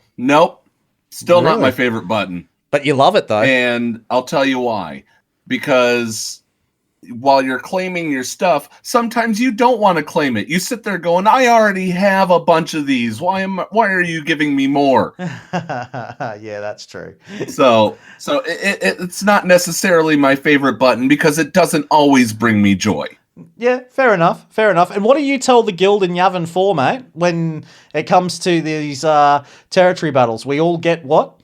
Still not my favorite button. But you love it, though. And I'll tell you why. Because while you're claiming your stuff, sometimes you don't want to claim it. You sit there going, I already have a bunch of these. Why are you giving me more? Yeah, that's true. So it's not necessarily my favorite button because it doesn't always bring me joy. Yeah, fair enough. And what do you tell the guild in Yavin 4, mate, when it comes to these territory battles? We all get what?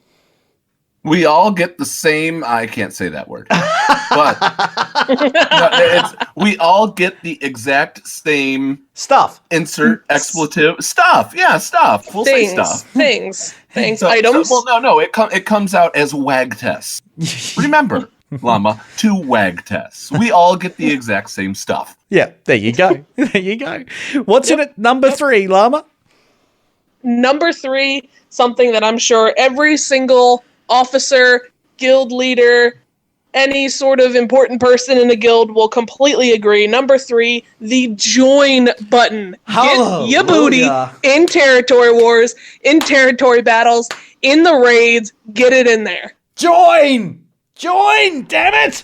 We all get the same... I can't say that word. But we all get the exact same... Stuff. Insert expletive. Stuff. Yeah, stuff. We'll say stuff. Things, items. No. It comes out as WAG tests. Remember... Llama, 2 WAG tests. We all get the exact same stuff. Yeah, there you go. What's in it? Number 3, Llama? Number 3, something that I'm sure every single officer, guild leader, any sort of important person in a guild will completely agree. Number 3, the join button. Get your booty in territory wars, in territory battles, in the raids. Get it in there. Join, damn it.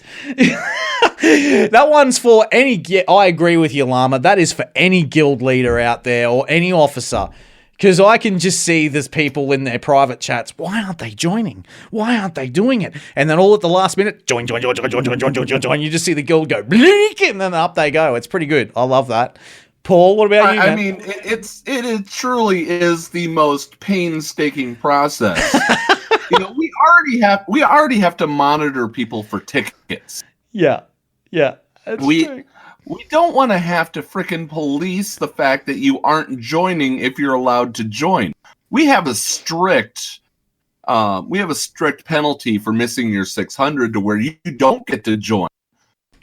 That one's for any I agree with you, Llama. That is for any guild leader out there or any officer. Because I can just see there's people in their private chats. Why aren't they joining? Why aren't they doing it? And then all at the last minute, join. You just see the guild go, bleak, and then up they go. It's pretty good. I love that. Paul, what about you, man? I mean, it truly is the most painstaking process. We already have to monitor people for tickets. Yeah. We don't want to have to frickin' police the fact that you aren't joining if you're allowed to join. We have a strict penalty for missing your 600 to where you don't get to join.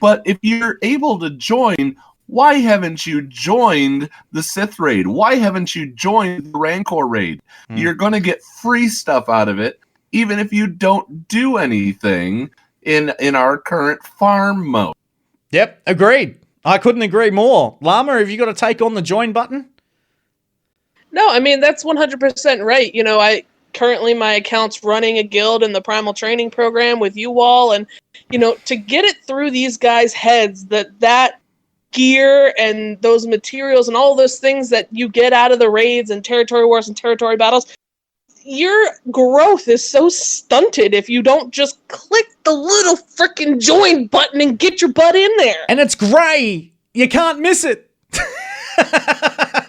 But if you're able to join, why haven't you joined the Sith raid? Why haven't you joined the Rancor raid? You're going to get free stuff out of it, even if you don't do anything in our current farm mode. Yep, agreed. I couldn't agree more. Llama, have you got to take on the join button? No, I mean, that's 100% right. Currently my account's running a guild in the Primal Training Program with you all, and, to get it through these guys' heads that gear and those materials and all those things that you get out of the raids and territory wars and territory battles, your growth is so stunted if you don't just click the little frickin' join button and get your butt in there. And it's grey. You can't miss it.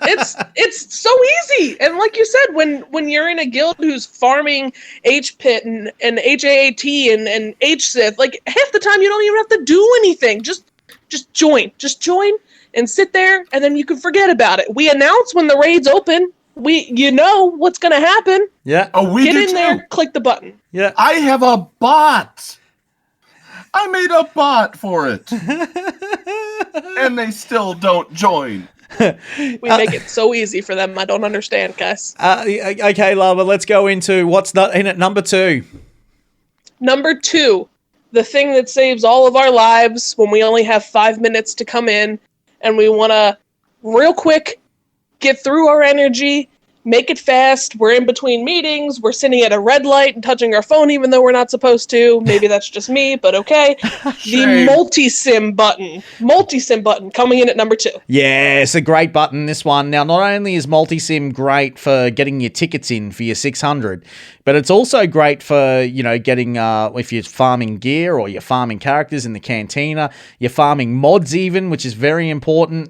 It's so easy. And like you said, when you're in a guild who's farming HPIT and HAAT and HSith, like half the time you don't even have to do anything. Just join. Just join and sit there, and then you can forget about it. We announce when the raid's open. You know what's going to happen. Yeah. Oh, we Get do in too. there, click the button. Yeah. I have a bot. I made a bot for it. And they still don't join. We make it so easy for them. I don't understand, guys. Okay, Llama, let's go into what's in at number 2. Number 2, the thing that saves all of our lives when we only have 5 minutes to come in and we want to real quick get through our energy, make it fast. We're in between meetings. We're sitting at a red light and touching our phone even though we're not supposed to. Maybe that's just me, but okay. The multi-sim button. Multi-sim button coming in at number 2. Yeah, it's a great button, this one. Now, not only is multi-sim great for getting your tickets in for your 600, but it's also great for, getting, if you're farming gear or you're farming characters in the cantina, you're farming mods even, which is very important,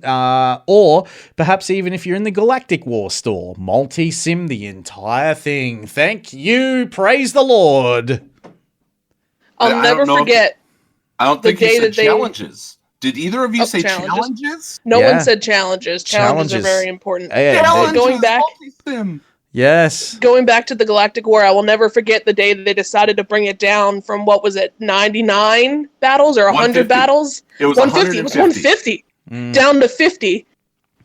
or perhaps even if you're in the Galactic War store. Multi-sim the entire thing. Thank you. Praise the Lord. I'll never forget. I don't think he said challenges. Did either of you say challenges? No one said challenges. Challenges are very important. Going back. Yes. Going back to the Galactic War, I will never forget the day that they decided to bring it down from, 99 battles or 100 battles? It was 150. It was 150. Down to 50.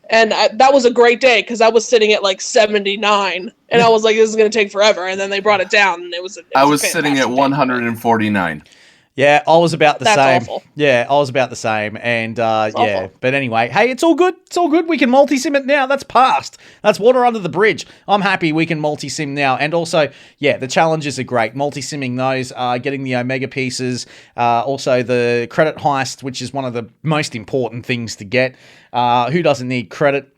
And that was a great day because I was sitting at 79. And I was like, this is going to take forever. And then they brought it down. And I was sitting at 149. Yeah, I was about the That's same. awful. Yeah, I was about the same. And awful. But anyway, hey, it's all good. It's all good. We can multi-sim it now. That's past. That's water under the bridge. I'm happy we can multi-sim now. And also, the challenges are great. Multi-simming those, getting the Omega pieces, also the credit heist, which is one of the most important things to get. Who doesn't need credit?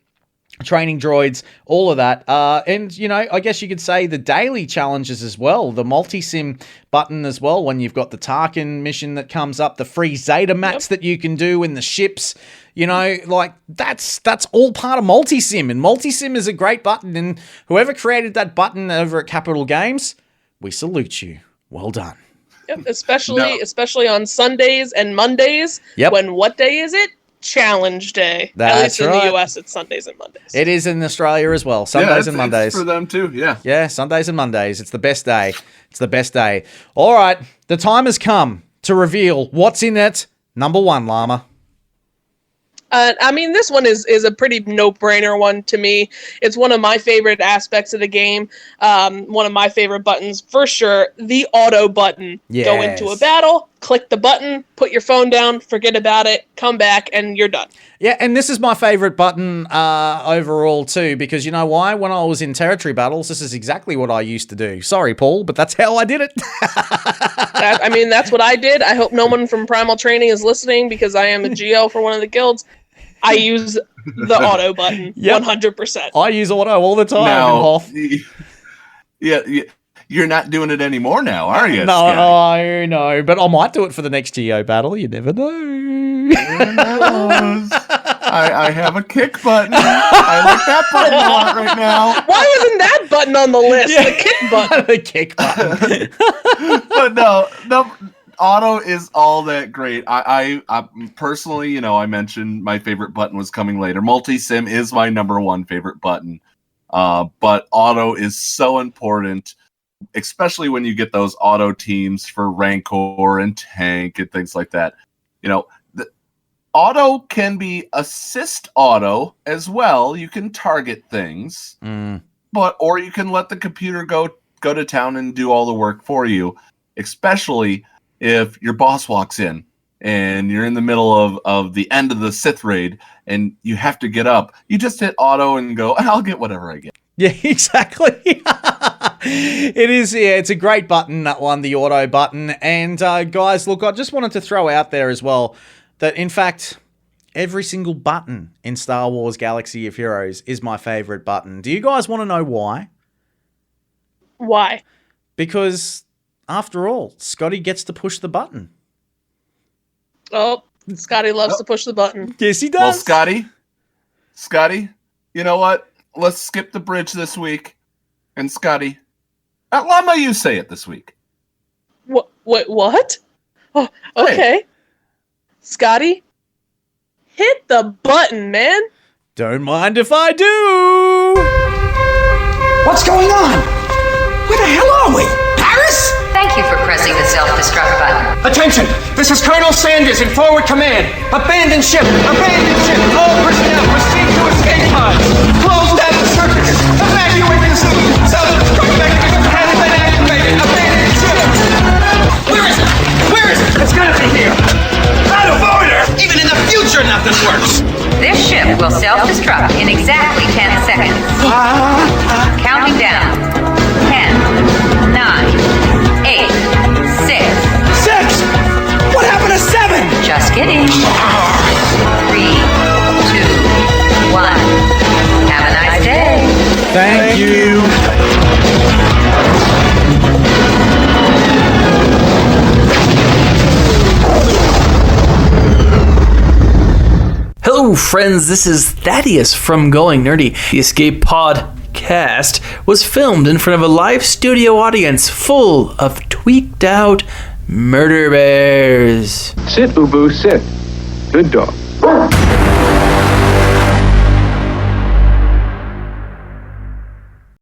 Training droids, all of that. And, I guess you could say the daily challenges as well. The multi-sim button as well, when you've got the Tarkin mission that comes up, the free Zeta mats that you can do in the ships. That's all part of multi-sim. And multi-sim is a great button. And whoever created that button over at Capital Games, we salute you. Well done. Yep, especially on Sundays and Mondays. Yep. When what day is it? Challenge Day. At least in the US, it's Sundays and Mondays. It is in Australia as well. Sundays and Mondays. It's for them too, yeah. Yeah, Sundays and Mondays. It's the best day. It's the best day. All right, the time has come to reveal what's in it. Number 1, Llama. This one is a pretty no-brainer one to me. It's one of my favorite aspects of the game. One of my favorite buttons, for sure. The auto button. Yes. Go into a battle, click the button, put your phone down, forget about it, come back, and you're done. Yeah, and this is my favorite button overall too, because you know why? When I was in territory battles, this is exactly what I used to do. Sorry, Paul, but that's how I did it. That's what I did. I hope no one from Primal Training is listening, because I am a Geo for one of the guilds. I use the auto button, 100%. I use auto all the time. Now, yeah, you're not doing it anymore now, are you? No, but I might do it for the next Geo battle. You never know. I have a kick button. I like that button a lot right now. Why isn't that button on the list? The kick button. The kick button. But no, auto is all that great. I personally, I mentioned my favorite button was coming later. Multi-sim is my number one favorite button. But auto is so important, especially when you get those auto teams for Rancor and Tank and things like that. The auto can be assist auto as well. You can target things, or you can let the computer go to town and do all the work for you, especially if your boss walks in and you're in the middle of the end of the Sith raid and you have to get up. You just hit auto and go, I'll get whatever I get. Yeah, exactly. It is, it's a great button, that one, the auto button. And guys, look, I just wanted to throw out there as well that, in fact, every single button in Star Wars Galaxy of Heroes is my favorite button. Do you guys want to know why? Why? Because, after all, Scotty gets to push the button. Oh, Scotty loves to push the button. Yes, he does. Well, Scotty, you know what? Let's skip the bridge this week. And Scotty, Llama, you say it this week. What? Oh, okay. Hey. Scotty, hit the button, man. Don't mind if I do. What's going on? Where the hell are we? Paris? Thank you for pressing the self-destruct button. Attention! This is Colonel Sanders in forward command. Abandon ship! Abandon ship! All personnel proceed to escape pods. Close down the circuits. Evacuate the city. Self-destruct mechanism has been activated. Abandon ship! Where is it? Where is it? It's gonna be here. Out of order! Even in the future, nothing works. This ship will self-destruct in exactly 10 seconds. Counting down. 10, 9, 8, 6. 6! What happened to 7? Just kidding. 3, 2, 1. Have a nice day. Thank you. Hello, friends. This is Thaddeus from Going Nerdy. The Escape Podcast was filmed in front of a live studio audience full of tweaked out murder bears. Sit, Ubu, sit. Good dog.